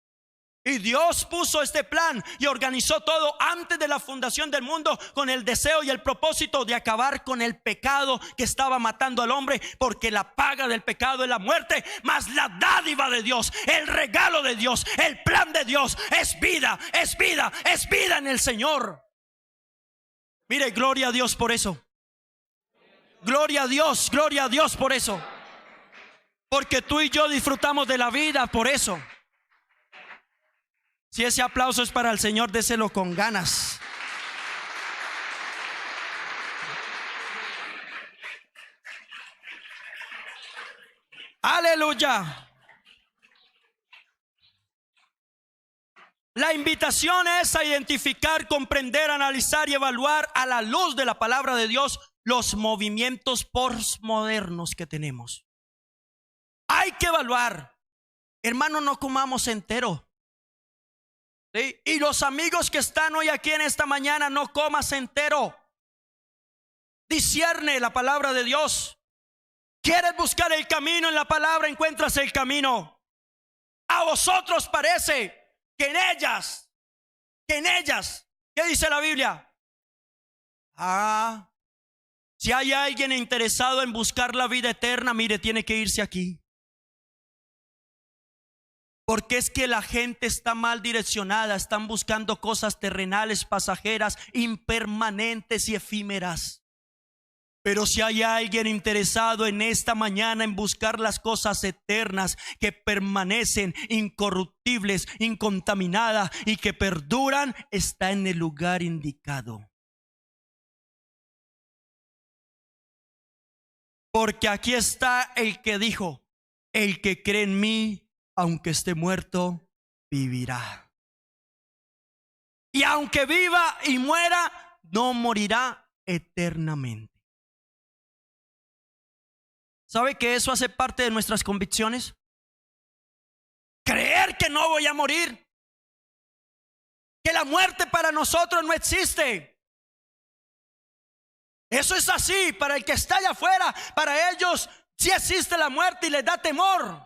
Y Dios puso este plan y organizó todo antes de la fundación del mundo con el deseo y el propósito de acabar con el pecado que estaba matando al hombre, porque la paga del pecado es la muerte, mas la dádiva de Dios, el regalo de Dios, el plan de Dios es vida, es vida, es vida en el Señor. Mire, gloria a Dios por eso. Gloria a Dios por eso. Porque tú y yo disfrutamos de la vida por eso. Si ese aplauso es para el Señor, déselo con ganas. Aleluya. La invitación es a identificar, comprender, analizar y evaluar a la luz de la palabra de Dios los movimientos postmodernos que tenemos. Hay que evaluar. Hermano, no comamos entero. ¿Sí? Y los amigos que están hoy aquí en esta mañana, no comas entero. Discierne la palabra de Dios. ¿Quieres buscar el camino en la palabra? Encuentras el camino. A vosotros parece que en ellas, ¿qué dice la Biblia? Si hay alguien interesado en buscar la vida eterna, mire, tiene que irse aquí. Porque es que la gente está mal direccionada, están buscando cosas terrenales, pasajeras, impermanentes y efímeras. Pero si hay alguien interesado en esta mañana en buscar las cosas eternas que permanecen incorruptibles, incontaminadas y que perduran, está en el lugar indicado. Porque aquí está el que dijo: el que cree en mí, aunque esté muerto, vivirá. Y aunque viva y muera, no morirá eternamente. ¿Sabe que eso hace parte de nuestras convicciones? Creer que no voy a morir, que la muerte para nosotros no existe. Eso es así. Para el que está allá afuera, para ellos sí existe la muerte y les da temor,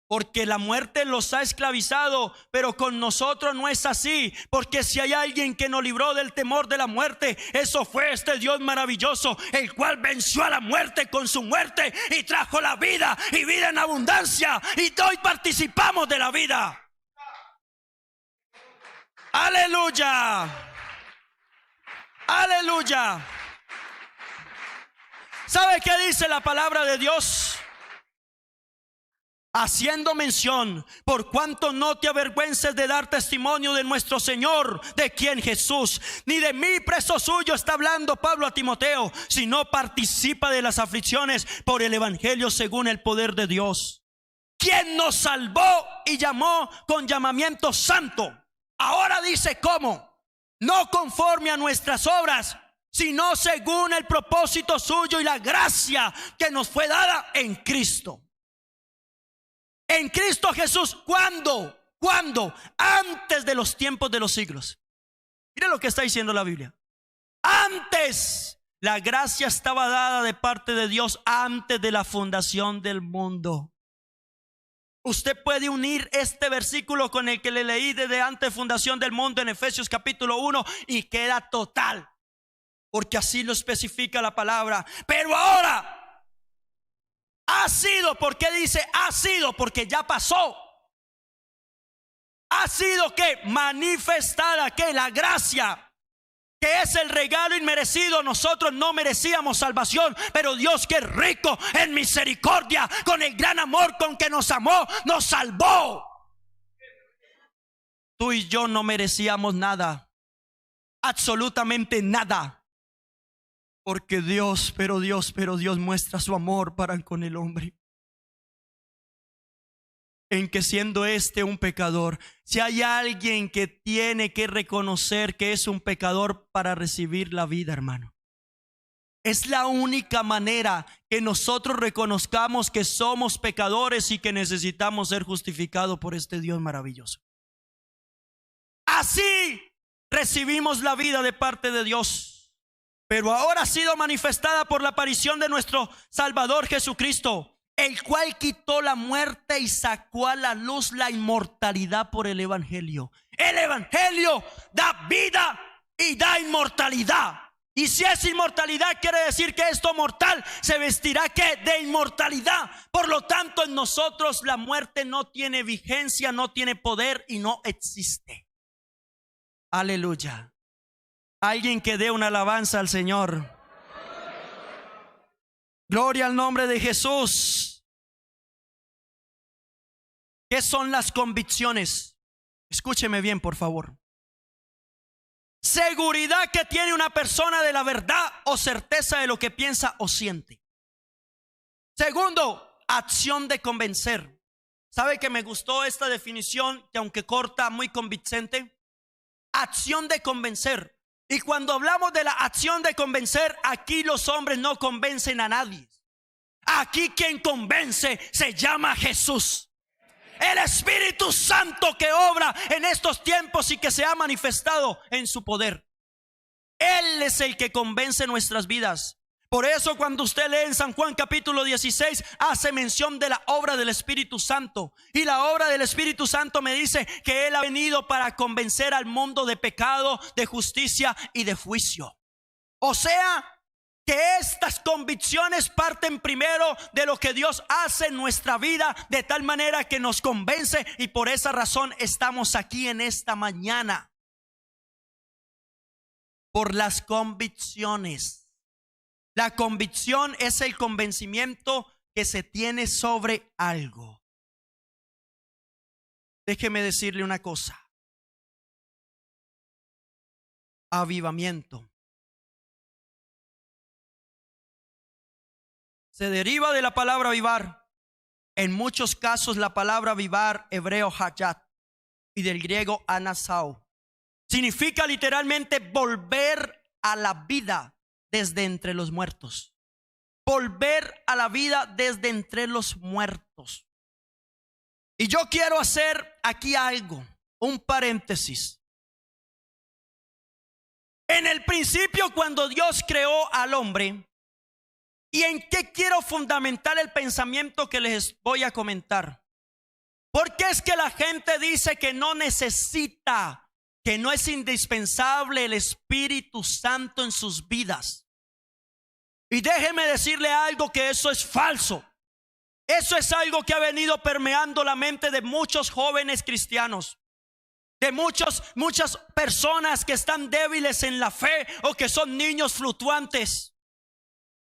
porque la muerte los ha esclavizado. Pero con nosotros no es así, porque si hay alguien que nos libró del temor de la muerte, eso fue este Dios maravilloso, el cual venció a la muerte con su muerte y trajo la vida, y vida en abundancia, y hoy participamos de la vida. Aleluya, aleluya. ¿Sabe qué dice la palabra de Dios? Haciendo mención: por cuanto no te avergüences de dar testimonio de nuestro Señor, de quien Jesús, ni de mí preso suyo, está hablando Pablo a Timoteo, sino participa de las aflicciones por el evangelio según el poder de Dios, quien nos salvó y llamó con llamamiento santo. Ahora dice cómo: no conforme a nuestras obras, sino según el propósito suyo y la gracia que nos fue dada en Cristo. En Cristo Jesús. ¿Cuándo? Antes de los tiempos de los siglos. Mire lo que está diciendo la Biblia. Antes. La gracia estaba dada de parte de Dios antes de la fundación del mundo. Usted puede unir este versículo con el que le leí desde antes de fundación del mundo en Efesios capítulo 1 y queda total, porque así lo especifica la palabra. Pero ahora ha sido. ¿Por qué dice ha sido? Porque ya pasó. Ha sido que manifestada que la gracia, que es el regalo inmerecido. Nosotros no merecíamos salvación, pero Dios, que es rico en misericordia, con el gran amor con que nos amó, nos salvó. Tú y yo no merecíamos nada, absolutamente nada. Porque Dios muestra su amor para con el hombre, en que siendo un pecador, si hay alguien que tiene que reconocer que es un pecador para recibir la vida, hermano, es la única manera que nosotros reconozcamos que somos pecadores y que necesitamos ser justificados por este Dios maravilloso. Así recibimos la vida de parte de Dios. Pero ahora ha sido manifestada por la aparición de nuestro Salvador Jesucristo, el cual quitó la muerte y sacó a la luz la inmortalidad por el evangelio. El evangelio da vida y da inmortalidad. Y si es inmortalidad, quiere decir que esto mortal se vestirá ¿qué? De inmortalidad. Por lo tanto, en nosotros la muerte no tiene vigencia, no tiene poder y no existe. Aleluya. Alguien que dé una alabanza al Señor. Gloria al nombre de Jesús. ¿Qué son las convicciones? Escúcheme bien, por favor. Seguridad que tiene una persona de la verdad o certeza de lo que piensa o siente. Segundo, acción de convencer. ¿Sabe que me gustó esta definición, que aunque corta, muy convincente? Acción de convencer. Y cuando hablamos de la acción de convencer, aquí los hombres no convencen a nadie. Aquí quien convence se llama Jesús. El Espíritu Santo que obra en estos tiempos y que se ha manifestado en su poder. Él es el que convence nuestras vidas. Por eso cuando usted lee en San Juan capítulo 16, hace mención de la obra del Espíritu Santo. Y la obra del Espíritu Santo me dice que Él ha venido para convencer al mundo de pecado, de justicia y de juicio. O sea, que estas convicciones parten primero de lo que Dios hace en nuestra vida, de tal manera que nos convence, y por esa razón estamos aquí en esta mañana. Por las convicciones. La convicción es el convencimiento que se tiene sobre algo. Déjeme decirle una cosa. Avivamiento se deriva de la palabra avivar. En muchos casos la palabra avivar, hebreo hayat, y del griego anasao, significa literalmente volver a la vida desde entre los muertos. Volver a la vida desde entre los muertos. Y yo quiero hacer aquí algo, un paréntesis. En el principio, cuando Dios creó al hombre, ¿y en qué quiero fundamentar el pensamiento que les voy a comentar? Porque es que la gente dice que no necesita, que no es indispensable el Espíritu Santo en sus vidas. Y déjeme decirle algo, que eso es falso. Eso es algo que ha venido permeando la mente de muchos jóvenes cristianos, de muchas personas que están débiles en la fe o que son niños fluctuantes.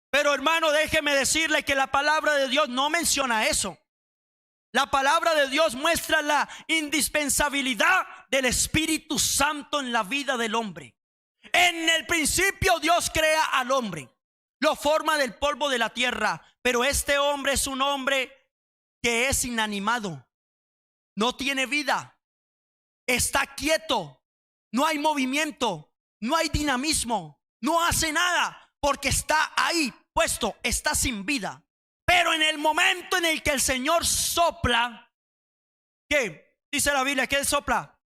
Pero hermano, déjeme decirle que la palabra de Dios no menciona eso. La palabra de Dios muestra la indispensabilidad del Espíritu Santo en la vida del hombre. En el principio Dios crea al hombre, lo forma del polvo de la tierra, pero este hombre es un hombre que es inanimado, no tiene vida, está quieto, no hay movimiento, no hay dinamismo, no hace nada, porque está ahí puesto, está sin vida. Pero en el momento en el que el Señor sopla, ¿qué dice la Biblia? ¿Qué sopla?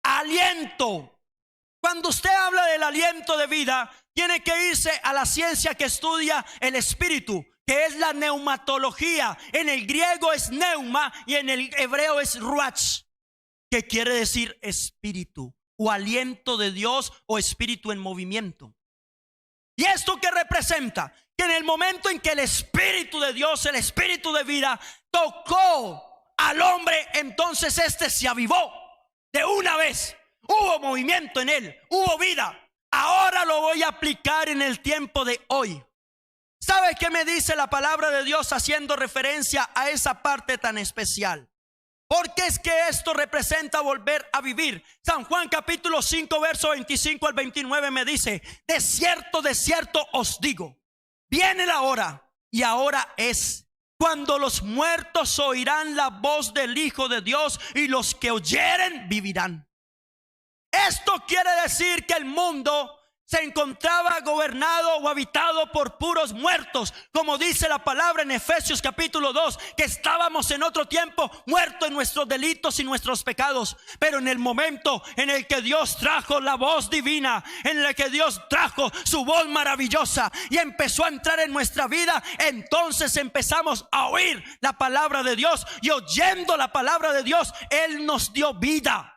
Aliento. Cuando usted habla del aliento de vida, tiene que irse a la ciencia que estudia el espíritu, que es la neumatología. En el griego es neuma y en el hebreo es ruach, que quiere decir espíritu o aliento de Dios o espíritu en movimiento. ¿Y esto qué representa? Que en el momento en que el Espíritu de Dios, el Espíritu de vida, tocó al hombre, entonces este se avivó de una vez. Hubo movimiento en él, hubo vida. Ahora lo voy a aplicar en el tiempo de hoy. ¿Sabe qué me dice la palabra de Dios haciendo referencia a esa parte tan especial? Porque es que esto representa volver a vivir. San Juan capítulo 5 verso 25 al 29 me dice: de cierto os digo, viene la hora, y ahora es, cuando los muertos oirán la voz del Hijo de Dios, y los que oyeren vivirán. Esto quiere decir que el mundo se encontraba gobernado o habitado por puros muertos, como dice la palabra en Efesios capítulo 2, que estábamos en otro tiempo muertos en nuestros delitos y nuestros pecados. Pero en el momento en el que Dios trajo la voz divina, en el que Dios trajo su voz maravillosa y empezó a entrar en nuestra vida, entonces empezamos a oír la palabra de Dios, y oyendo la palabra de Dios, Él nos dio vida.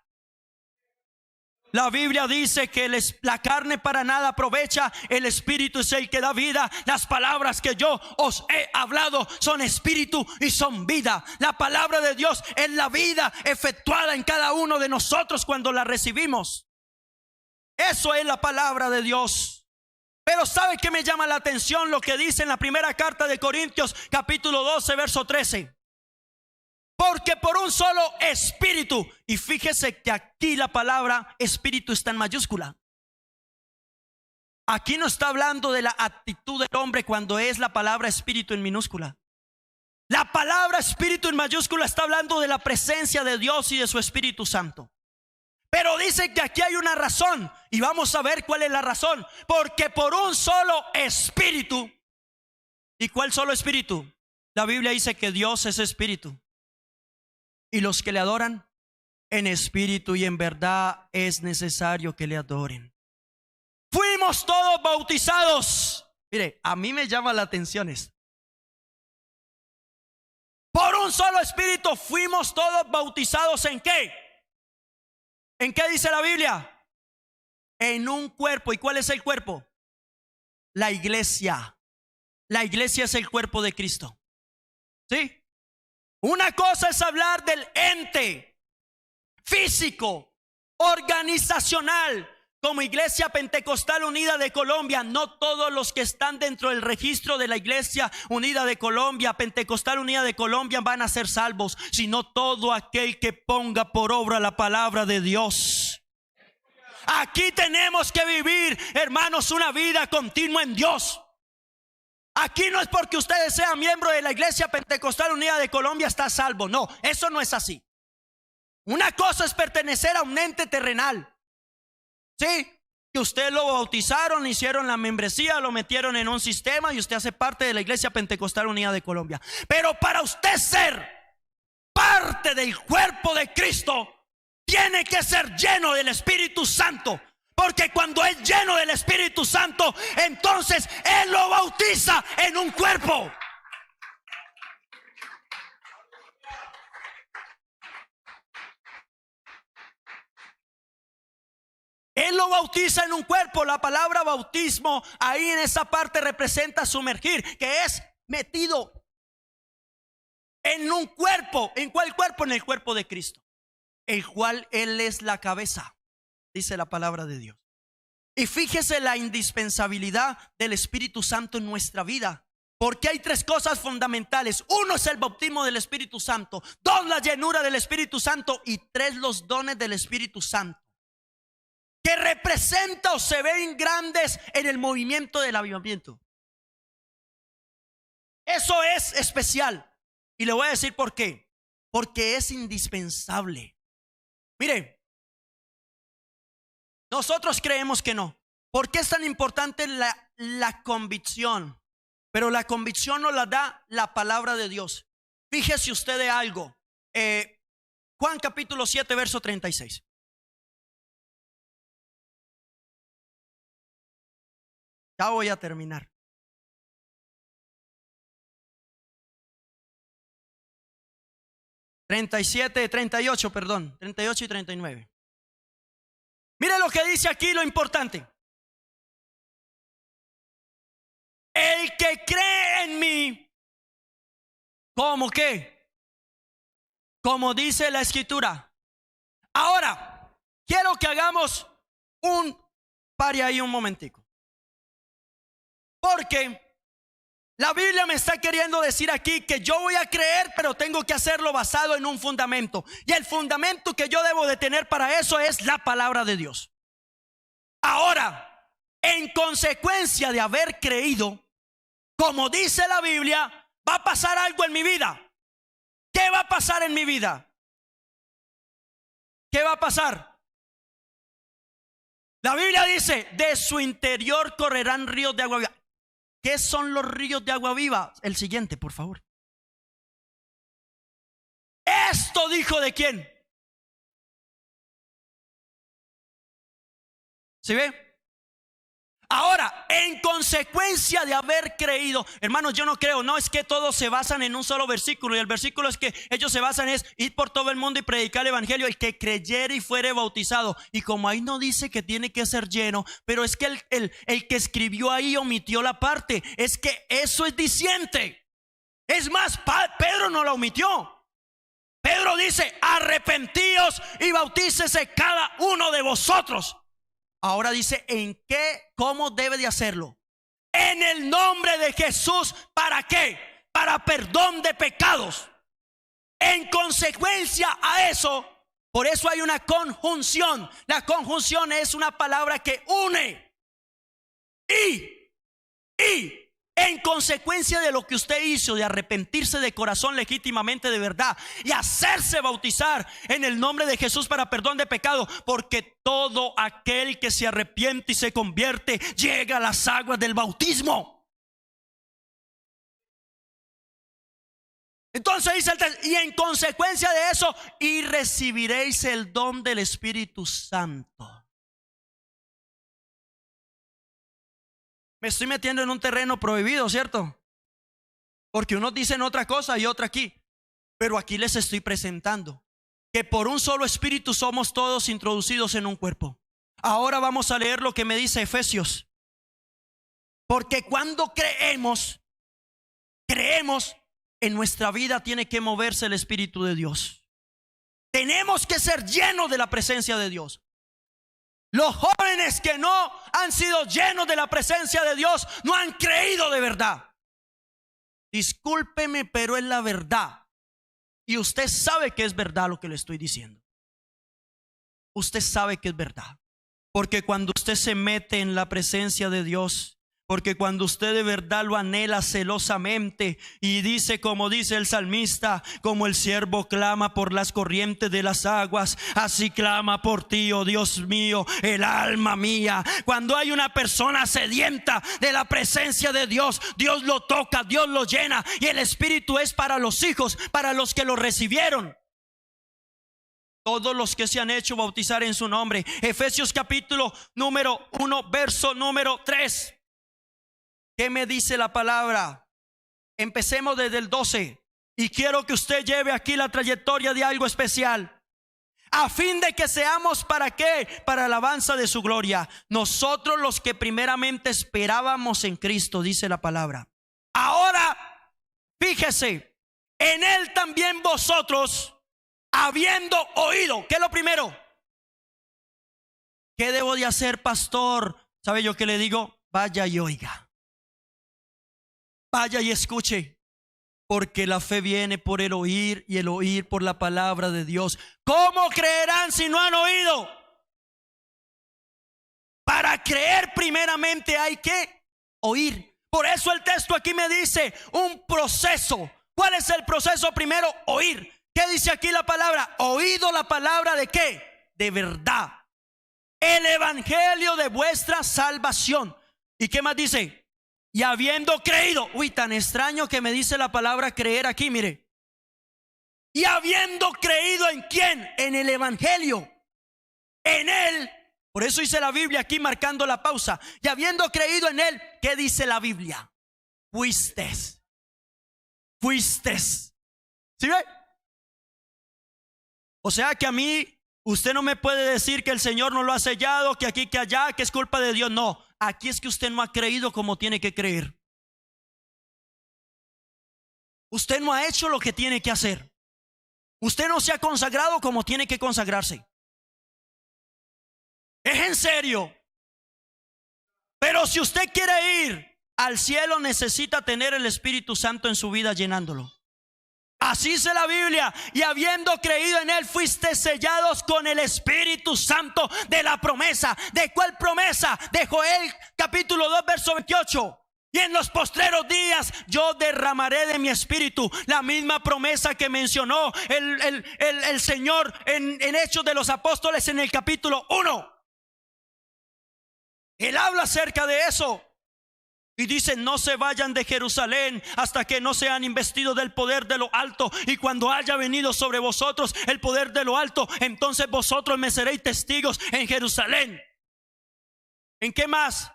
La Biblia dice que la carne para nada aprovecha, el Espíritu es el que da vida. Las palabras que yo os he hablado son espíritu y son vida. La palabra de Dios es la vida efectuada en cada uno de nosotros cuando la recibimos. Eso es la palabra de Dios. Pero ¿sabe qué me llama la atención? Lo que dice en la primera carta de Corintios capítulo 12 verso 13. Porque por un solo espíritu, y fíjese que aquí la palabra espíritu está en mayúscula. Aquí no está hablando de la actitud del hombre cuando es la palabra espíritu en minúscula. La palabra espíritu en mayúscula está hablando de la presencia de Dios y de su Espíritu Santo. Pero dice que aquí hay una razón, y vamos a ver cuál es la razón. Porque por un solo espíritu. ¿Y cuál solo espíritu? La Biblia dice que Dios es espíritu, y los que le adoran en espíritu y en verdad es necesario que le adoren. Fuimos todos bautizados. Mire, a mí me llama la atención esto. Por un solo espíritu fuimos todos bautizados ¿en qué? ¿En qué dice la Biblia? En un cuerpo. ¿Y cuál es el cuerpo? La iglesia. La iglesia es el cuerpo de Cristo. ¿Sí? Una cosa es hablar del ente físico, organizacional. Como Iglesia Pentecostal Unida de Colombia, no todos los que están dentro del registro de la Iglesia Unida de Colombia, Pentecostal Unida de Colombia, van a ser salvos, sino todo aquel que ponga por obra la palabra de Dios. Aquí tenemos que vivir, hermanos, una vida continua en Dios. Aquí no es porque ustedes sean miembros de la Iglesia Pentecostal Unida de Colombia está salvo. No, eso no es así. Una cosa es pertenecer a un ente terrenal. Sí, que usted lo bautizaron, hicieron la membresía, lo metieron en un sistema y usted hace parte de la Iglesia Pentecostal Unida de Colombia. Pero para usted ser parte del cuerpo de Cristo, tiene que ser lleno del Espíritu Santo. Porque cuando es lleno del Espíritu Santo, entonces Él lo bautiza en un cuerpo. Él lo bautiza en un cuerpo. La palabra bautismo ahí en esa parte representa sumergir, que es metido en un cuerpo. ¿En cuál cuerpo? En el cuerpo de Cristo, el cual Él es la cabeza, dice la palabra de Dios. Y fíjese la indispensabilidad del Espíritu Santo en nuestra vida. Porque hay tres cosas fundamentales. Uno es el bautismo del Espíritu Santo. Dos, la llenura del Espíritu Santo. Y tres, los dones del Espíritu Santo, que representa o se ven grandes en el movimiento del avivamiento. Eso es especial. Y le voy a decir por qué. Porque es indispensable. Mire, nosotros creemos que no. ¿Por qué es tan importante la convicción? Pero la convicción nos la da la palabra de Dios. Fíjese usted de algo. Juan capítulo 7, verso 36. Ya voy a terminar. 37, 38, perdón. 38 y 39. Mire lo que dice aquí, lo importante. El que cree en mí, ¿cómo qué? Como dice la Escritura. Ahora, quiero que hagamos pare ahí un momentico. Porque la Biblia me está queriendo decir aquí que yo voy a creer, pero tengo que hacerlo basado en un fundamento. Y el fundamento que yo debo de tener para eso es la palabra de Dios. Ahora, en consecuencia de haber creído, como dice la Biblia, va a pasar algo en mi vida. ¿Qué va a pasar en mi vida? ¿Qué va a pasar? La Biblia dice, de su interior correrán ríos de agua viva. ¿Qué son los ríos de agua viva? El siguiente, por favor. Esto dijo de quién. ¿Sí ve? Ahora, en consecuencia de haber creído, hermanos, yo no creo, no es que todos se basan en un solo versículo. Y el versículo es que ellos se basan es ir por todo el mundo y predicar el evangelio, el que creyere y fuere bautizado. Y como ahí no dice que tiene que ser lleno, pero es que el que escribió ahí omitió la parte. Es que eso es diciente. Es más, Pedro no la omitió. Pedro dice, arrepentíos y bautícese cada uno de vosotros. Ahora dice, ¿en qué? ¿Cómo debe de hacerlo? En el nombre de Jesús. ¿Para qué? Para perdón de pecados. En consecuencia a eso, por eso hay una conjunción. La conjunción es una palabra que une. Y en consecuencia de lo que usted hizo, de arrepentirse de corazón legítimamente de verdad y hacerse bautizar en el nombre de Jesús para perdón de pecado, porque todo aquel que se arrepiente y se convierte llega a las aguas del bautismo. Entonces dice el texto, y en consecuencia de eso, y recibiréis el don del Espíritu Santo. Me estoy metiendo en un terreno prohibido, ¿cierto? Porque unos dicen otra cosa y otra aquí. Pero aquí les estoy presentando que por un solo espíritu somos todos introducidos en un cuerpo. Ahora vamos a leer lo que me dice Efesios. Porque cuando creemos, en nuestra vida tiene que moverse el Espíritu de Dios. Tenemos que ser llenos de la presencia de Dios. Los jóvenes que no han sido llenos de la presencia de Dios no han creído de verdad. Discúlpeme, pero es la verdad. Y usted sabe que es verdad lo que le estoy diciendo. Usted sabe que es verdad. Porque cuando usted se mete en la presencia de Dios, porque cuando usted de verdad lo anhela celosamente y dice, como dice el salmista, como el siervo clama por las corrientes de las aguas, así clama por ti, oh Dios mío, el alma mía. Cuando hay una persona sedienta de la presencia de Dios, Dios lo toca, Dios lo llena, y el Espíritu es para los hijos, para los que lo recibieron. Todos los que se han hecho bautizar en su nombre. Efesios capítulo número 1, verso número 3. ¿Qué me dice la palabra? Empecemos desde el 12. Y quiero que usted lleve aquí la trayectoria de algo especial. A fin de que seamos, ¿para qué? Para alabanza de su gloria. Nosotros los que primeramente esperábamos en Cristo, dice la palabra. Ahora, fíjese, en Él también vosotros, habiendo oído. ¿Qué es lo primero? ¿Qué debo de hacer, pastor? ¿Sabe yo qué le digo? Vaya y oiga. Vaya y escuche, porque la fe viene por el oír y el oír por la palabra de Dios. ¿Cómo creerán si no han oído? Para creer primeramente hay que oír. Por eso el texto aquí me dice un proceso. ¿Cuál es el proceso? Primero, oír. ¿Qué dice aquí la palabra? Oído la palabra ¿de qué? De verdad. El evangelio de vuestra salvación. ¿Y qué más dice? Y habiendo creído. Uy, tan extraño que me dice la palabra creer aquí, mire. Y habiendo creído ¿en quién? En el evangelio. En Él. Por eso dice la Biblia aquí marcando la pausa. Y habiendo creído en Él, ¿qué dice la Biblia? Fuistes. ¿Sí ve? O sea que a mí, usted no me puede decir que el Señor no lo ha sellado, que aquí, que allá, que es culpa de Dios. No. Aquí es que usted no ha creído como tiene que creer. Usted no ha hecho lo que tiene que hacer. Usted no se ha consagrado como tiene que consagrarse. Es en serio. Pero si usted quiere ir al cielo, necesita tener el Espíritu Santo en su vida llenándolo. Así dice la Biblia. Y habiendo creído en Él, fuiste sellados con el Espíritu Santo de la promesa. ¿De cuál promesa? De Joel capítulo 2 verso 28. Y en los postreros días yo derramaré de mi espíritu. La misma promesa que mencionó el Señor en Hechos de los Apóstoles en el capítulo 1. Él habla acerca de eso. Y dice, no se vayan de Jerusalén hasta que no sean investidos del poder de lo alto. Y cuando haya venido sobre vosotros el poder de lo alto, entonces vosotros me seréis testigos en Jerusalén. ¿En qué más?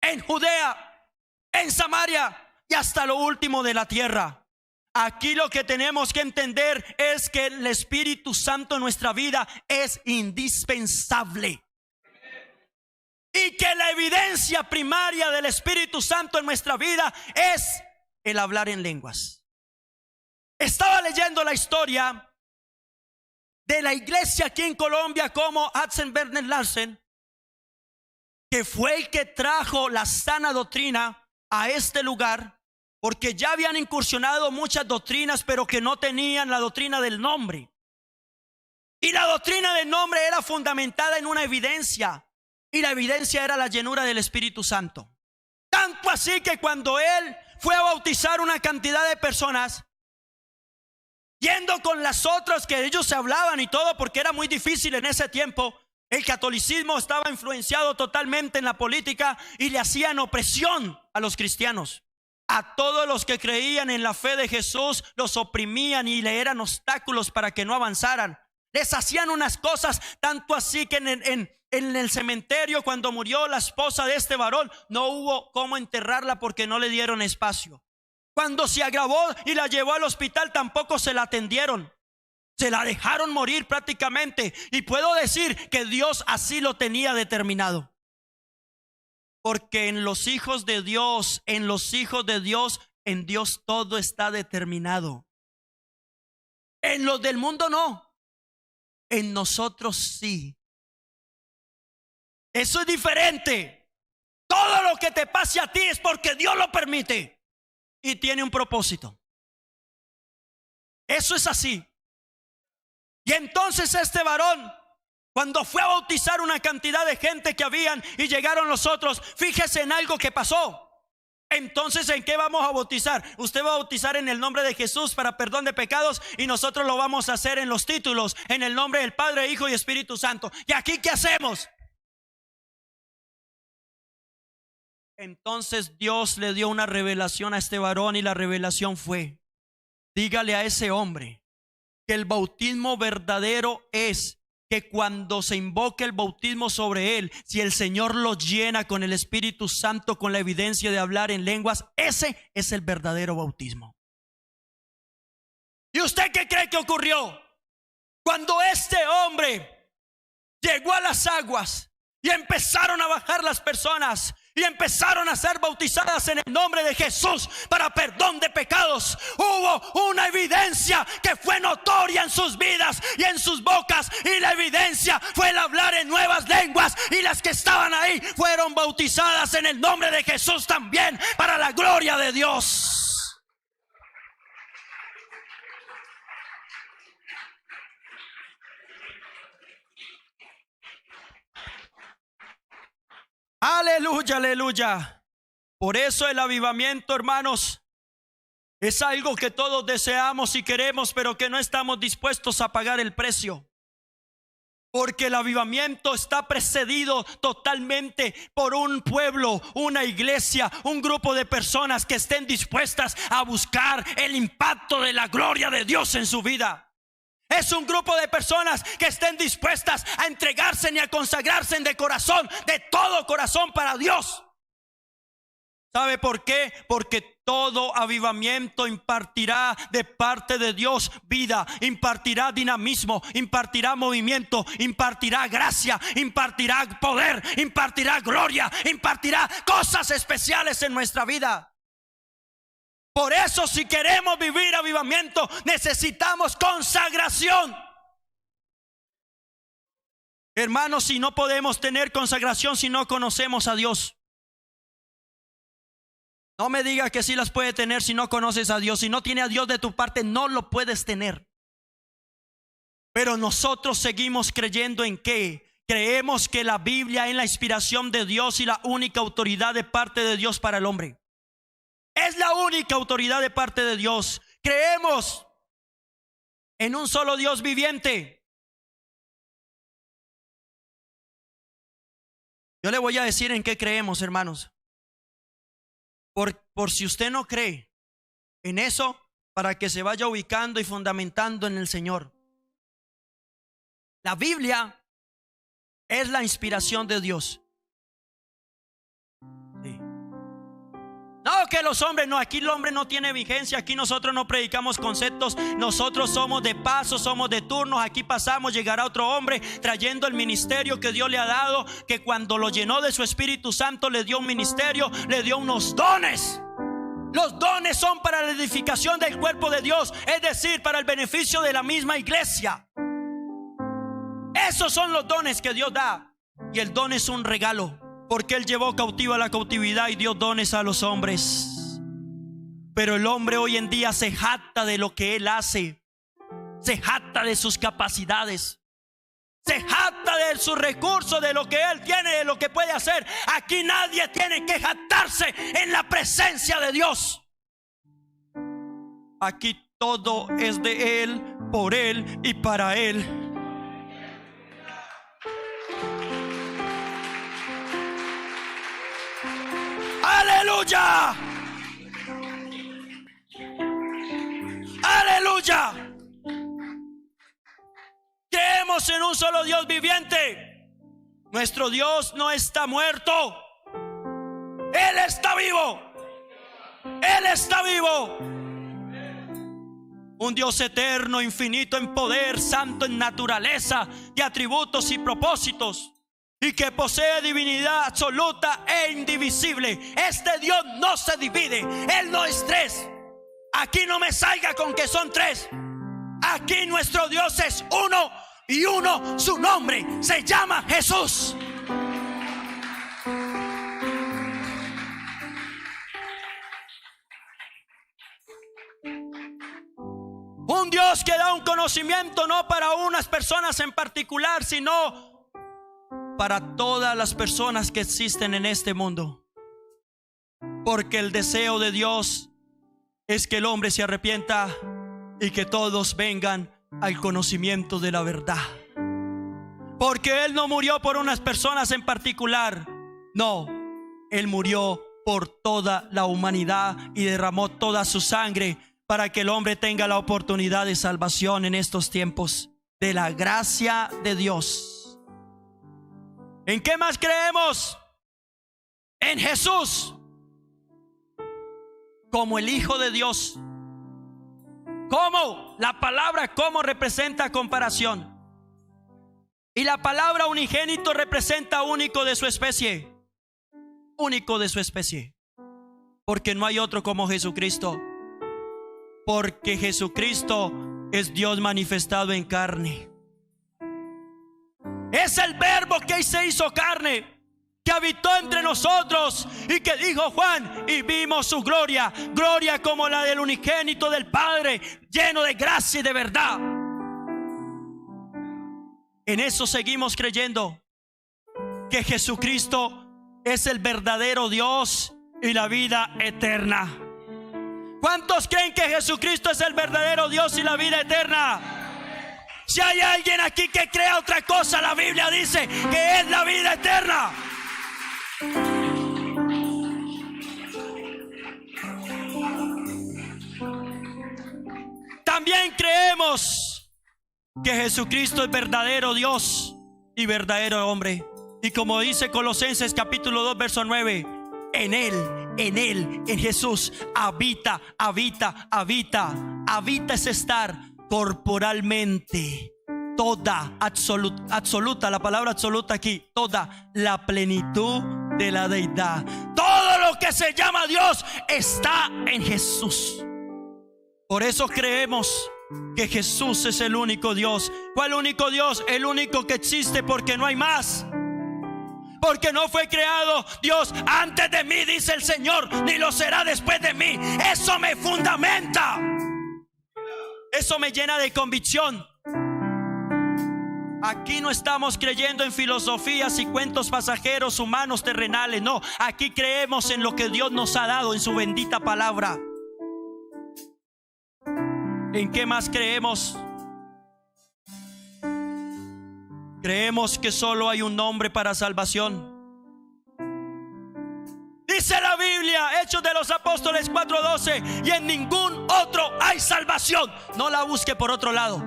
En Judea, en Samaria y hasta lo último de la tierra. Aquí lo que tenemos que entender es que el Espíritu Santo en nuestra vida es indispensable. Y que la evidencia primaria del Espíritu Santo en nuestra vida es el hablar en lenguas. Estaba leyendo la historia de la iglesia aquí en Colombia, como Adsel Werner Larsen, que fue el que trajo la sana doctrina a este lugar, porque ya habían incursionado muchas doctrinas, pero que no tenían la doctrina del nombre. Y la doctrina del nombre era fundamentada en una evidencia. Y la evidencia era la llenura del Espíritu Santo. Tanto así que cuando él fue a bautizar una cantidad de personas, yendo con las otras que ellos se hablaban y todo, porque era muy difícil en ese tiempo. El catolicismo estaba influenciado totalmente en la política y le hacían opresión a los cristianos. A todos los que creían en la fe de Jesús los oprimían y le eran obstáculos para que no avanzaran. Les hacían unas cosas, tanto así que En el cementerio, cuando murió la esposa de este varón, no hubo cómo enterrarla porque no le dieron espacio. Cuando se agravó y la llevó al hospital, tampoco se la atendieron. Se la dejaron morir prácticamente. Y puedo decir que Dios así lo tenía determinado. Porque en los hijos de Dios, en Dios todo está determinado. En los del mundo no. En nosotros sí. Eso es diferente. Todo lo que te pase a ti es porque Dios lo permite y tiene un propósito. Eso es así. Y entonces este varón, cuando fue a bautizar una cantidad de gente que habían y llegaron los otros, fíjese en algo que pasó. Entonces, ¿en qué vamos a bautizar? Usted va a bautizar en el nombre de Jesús para perdón de pecados, y nosotros lo vamos a hacer en los títulos, en el nombre del Padre, Hijo y Espíritu Santo. ¿Y aquí qué hacemos? Entonces Dios le dio una revelación a este varón, y la revelación fue: dígale a ese hombre que el bautismo verdadero es que cuando se invoque el bautismo sobre él, si el Señor lo llena con el Espíritu Santo, con la evidencia de hablar en lenguas, ese es el verdadero bautismo. ¿Y usted qué cree que ocurrió? Cuando este hombre llegó a las aguas y empezaron a bajar las personas y empezaron a ser bautizadas en el nombre de Jesús para perdón de pecados, hubo una evidencia que fue notoria en sus vidas y en sus bocas, y la evidencia fue el hablar en nuevas lenguas, y las que estaban ahí fueron bautizadas en el nombre de Jesús también, para la gloria de Dios. Aleluya, aleluya. Por eso el avivamiento, hermanos, es algo que todos deseamos y queremos, pero que no estamos dispuestos a pagar el precio. Porque el avivamiento está precedido totalmente por un pueblo, una iglesia, un grupo de personas que estén dispuestas a buscar el impacto de la gloria de Dios en su vida. Es un grupo de personas que estén dispuestas a entregarse y a consagrarse de corazón, de todo corazón para Dios. ¿Sabe por qué? Porque todo avivamiento impartirá de parte de Dios vida, impartirá dinamismo, impartirá movimiento, impartirá gracia, impartirá poder, impartirá gloria, impartirá cosas especiales en nuestra vida. Por eso, si queremos vivir avivamiento, necesitamos consagración. Hermanos, si no podemos tener consagración si no conocemos a Dios. No me diga que sí las puede tener si no conoces a Dios. Si no tiene a Dios de tu parte, no lo puedes tener. Pero nosotros seguimos creyendo en que creemos que la Biblia es la inspiración de Dios y la única autoridad de parte de Dios para el hombre. Es la única autoridad de parte de Dios. Creemos en un solo Dios viviente. Yo le voy a decir en qué creemos, hermanos. Por si usted no cree en eso, para que se vaya ubicando y fundamentando en el Señor. La Biblia es la inspiración de Dios. Sí. No, que los hombres no, aquí el hombre no tiene vigencia, aquí nosotros no predicamos conceptos, nosotros somos de paso, somos de turnos, aquí pasamos, llegará otro hombre trayendo el ministerio que Dios le ha dado, que cuando lo llenó de su Espíritu Santo le dio un ministerio, le dio unos dones. Los dones son para la edificación del cuerpo de Dios, es decir, para el beneficio de la misma iglesia. Esos son los dones que Dios da, y el don es un regalo. Porque Él llevó cautiva la cautividad y dio dones a los hombres. Pero el hombre hoy en día se jacta de lo que Él hace. Se jacta de sus capacidades. Se jacta de sus recursos, de lo que Él tiene, de lo que puede hacer. Aquí nadie tiene que jactarse en la presencia de Dios. Aquí todo es de Él, por Él y para Él. Aleluya. Aleluya. Creemos en un solo Dios viviente. Nuestro Dios no está muerto. Él está vivo. Él está vivo. Un Dios eterno, infinito en poder, santo en naturaleza, de atributos y propósitos, y que posee divinidad absoluta e indivisible. Este Dios no se divide. Él no es tres. Aquí no me salga con que son tres. Aquí nuestro Dios es uno, y uno, su nombre se llama Jesús. Un Dios que da un conocimiento no para unas personas en particular, sino para todas las personas que existen en este mundo. Porque el deseo de Dios es que el hombre se arrepienta y que todos vengan al conocimiento de la verdad. Porque Él no murió por unas personas en particular. No, Él murió por toda la humanidad y derramó toda su sangre para que el hombre tenga la oportunidad de salvación en estos tiempos de la gracia de Dios. ¿En qué más creemos? En Jesús como el Hijo de Dios. ¿Cómo? La palabra "cómo" representa comparación. Y la palabra unigénito representa único de su especie. Único de su especie. Porque no hay otro como Jesucristo. Porque Jesucristo es Dios manifestado en carne. Es el Verbo que se hizo carne, que habitó entre nosotros, y que dijo Juan: y vimos su gloria, gloria como la del unigénito del Padre, lleno de gracia y de verdad. En eso seguimos creyendo, que Jesucristo es el verdadero Dios y la vida eterna. ¿Cuántos creen que Jesucristo es el verdadero Dios y la vida eterna? Si hay alguien aquí que crea otra cosa, la Biblia dice que es la vida eterna. También creemos que Jesucristo es verdadero Dios y verdadero hombre. Y como dice Colosenses capítulo 2 verso 9, en Él, en Jesús habita es estar corporalmente toda, absoluta, la palabra absoluta aquí, toda la plenitud de la deidad. Todo lo que se llama Dios está en Jesús. Por eso creemos que Jesús es el único Dios. ¿Cuál único Dios? El único que existe, porque no hay más. Porque no fue creado Dios antes de mí, dice el Señor, ni lo será después de mí. Eso me fundamenta. Eso me llena de convicción. Aquí no estamos creyendo en filosofías y cuentos pasajeros, humanos, terrenales. No, aquí creemos en lo que Dios nos ha dado en su bendita palabra. ¿En qué más creemos? Creemos que solo hay un nombre para salvación. Dice la Biblia, Hechos de los Apóstoles 4:12, y en ningún otro hay salvación. No la busque por otro lado.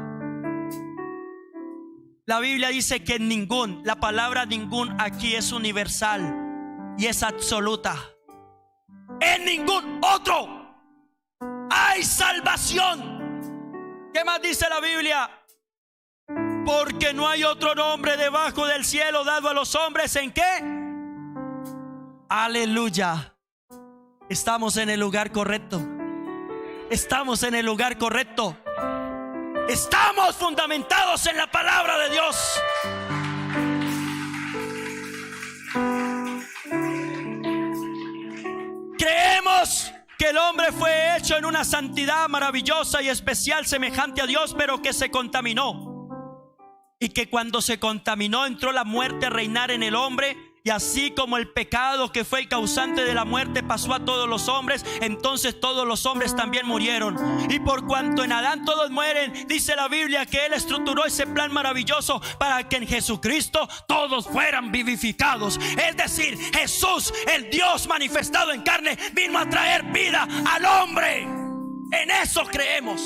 La Biblia dice que en ningún, la palabra ningún aquí es universal y es absoluta. En ningún otro hay salvación. ¿Qué más dice la Biblia? Porque no hay otro nombre debajo del cielo dado a los hombres. ¿En qué? Aleluya. Estamos en el lugar correcto. Estamos en el lugar correcto. Estamos fundamentados en la palabra de Dios. Creemos que el hombre fue hecho en una santidad maravillosa y especial, semejante a Dios, pero que se contaminó. Y que cuando se contaminó entró la muerte a reinar en el hombre. Y así como el pecado, que fue el causante de la muerte, pasó a todos los hombres, entonces todos los hombres también murieron. Y por cuanto en Adán todos mueren, dice la Biblia que Él estructuró ese plan maravilloso para que en Jesucristo todos fueran vivificados. Es decir, Jesús, el Dios manifestado en carne, vino a traer vida al hombre. En eso creemos.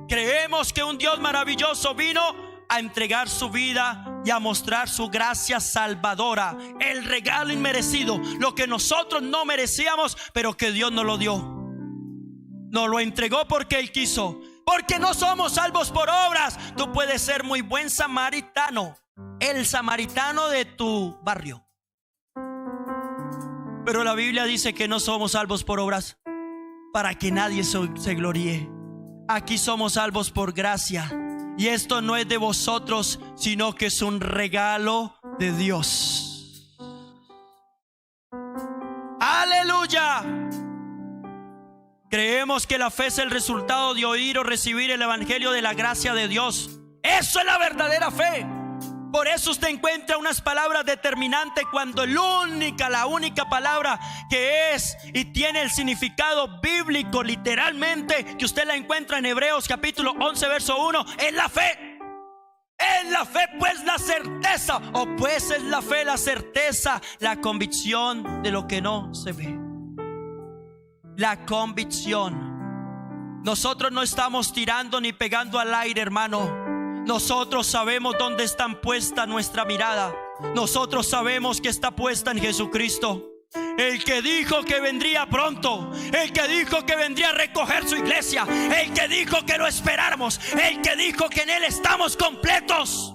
Creemos que un Dios maravilloso vino a entregar su vida y a mostrar su gracia salvadora, el regalo inmerecido, lo que nosotros no merecíamos, pero que Dios nos lo dio. Nos lo entregó porque Él quiso. Porque no somos salvos por obras. Tú puedes ser muy buen samaritano, el samaritano de tu barrio, pero la Biblia dice que no somos salvos por obras para que nadie se gloríe. Aquí somos salvos por gracia, y esto no es de vosotros, sino que es un regalo de Dios. ¡Aleluya! Creemos que la fe es el resultado de oír o recibir el evangelio de la gracia de Dios. Eso es la verdadera fe. Por eso usted encuentra unas palabras determinantes cuando la única palabra que es y tiene el significado bíblico literalmente, que usted la encuentra en Hebreos capítulo 11 verso 1, es la fe. Es la fe, pues la certeza, o pues es la fe, la certeza, la convicción de lo que no se ve. La convicción. Nosotros no estamos tirando ni pegando al aire, hermano. Nosotros sabemos dónde está puesta nuestra mirada. Nosotros sabemos que está puesta en Jesucristo, el que dijo que vendría pronto, el que dijo que vendría a recoger su iglesia, el que dijo que lo esperáramos, el que dijo que en Él estamos completos.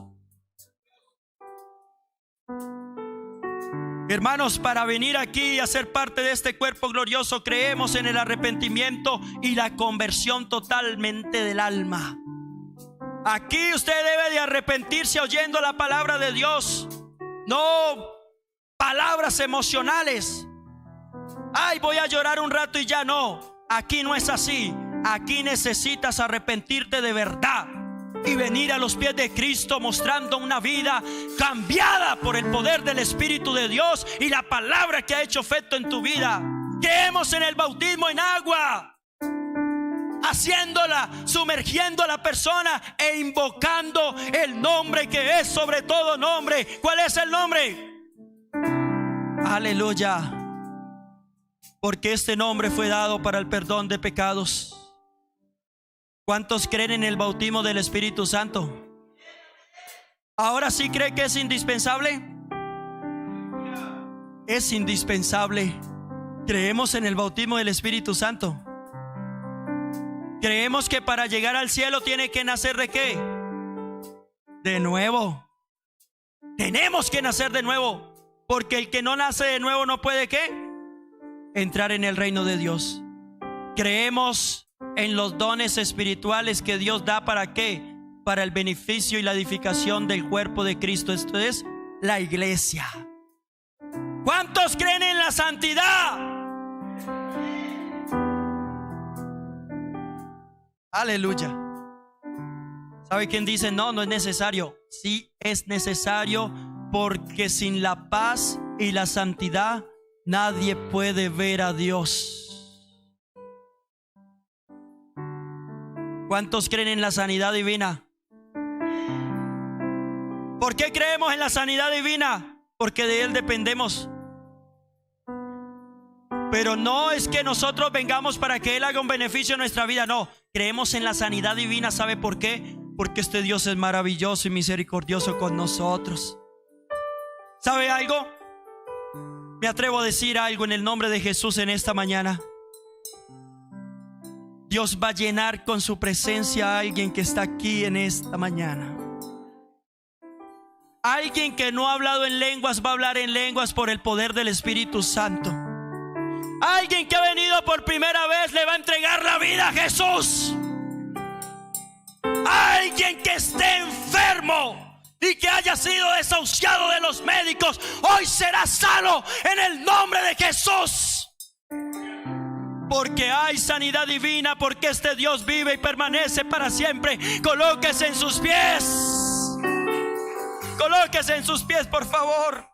Hermanos, para venir aquí y hacer parte de este cuerpo glorioso, creemos en el arrepentimiento y la conversión totalmente del alma. Aquí usted debe de arrepentirse oyendo la palabra de Dios, no palabras emocionales. Ay, voy a llorar un rato y ya no. Aquí no es así. Aquí necesitas arrepentirte de verdad y venir a los pies de Cristo mostrando una vida cambiada por el poder del Espíritu de Dios y la palabra que ha hecho efecto en tu vida. Creemos en el bautismo en agua, haciéndola, sumergiendo a la persona e invocando el nombre que es sobre todo nombre. ¿Cuál es el nombre? Aleluya. Porque este nombre fue dado para el perdón de pecados. ¿Cuántos creen en el bautismo del Espíritu Santo? ¿Ahora sí cree que es indispensable? Es indispensable. Creemos en el bautismo del Espíritu Santo. Creemos que para llegar al cielo tiene que nacer ¿de qué? De nuevo. Tenemos que nacer de nuevo, porque el que no nace de nuevo no puede ¿qué? Entrar en el reino de Dios. Creemos en los dones espirituales que Dios da ¿para qué? Para el beneficio y la edificación del cuerpo de Cristo. Esto es la iglesia. ¿Cuántos creen en la santidad? Aleluya. ¿Sabe quién dice no, no es necesario? Sí es necesario, porque sin la paz y la santidad nadie puede ver a Dios. ¿Cuántos creen en la sanidad divina? ¿Por qué creemos en la sanidad divina? Porque de Él dependemos. Pero no es que nosotros vengamos para que Él haga un beneficio en nuestra vida. No, creemos en la sanidad divina. ¿Sabe por qué? Porque este Dios es maravilloso y misericordioso con nosotros. ¿Sabe algo? Me atrevo a decir algo en el nombre de Jesús en esta mañana. Dios va a llenar con su presencia a alguien que está aquí en esta mañana. Alguien que no ha hablado en lenguas va a hablar en lenguas por el poder del Espíritu Santo. Alguien que ha venido por primera vez le va a entregar la vida a Jesús. Alguien que esté enfermo y que haya sido desahuciado de los médicos, hoy será sano en el nombre de Jesús. Porque hay sanidad divina, porque este Dios vive y permanece para siempre. Colóquese en sus pies. Colóquese en sus pies, por favor.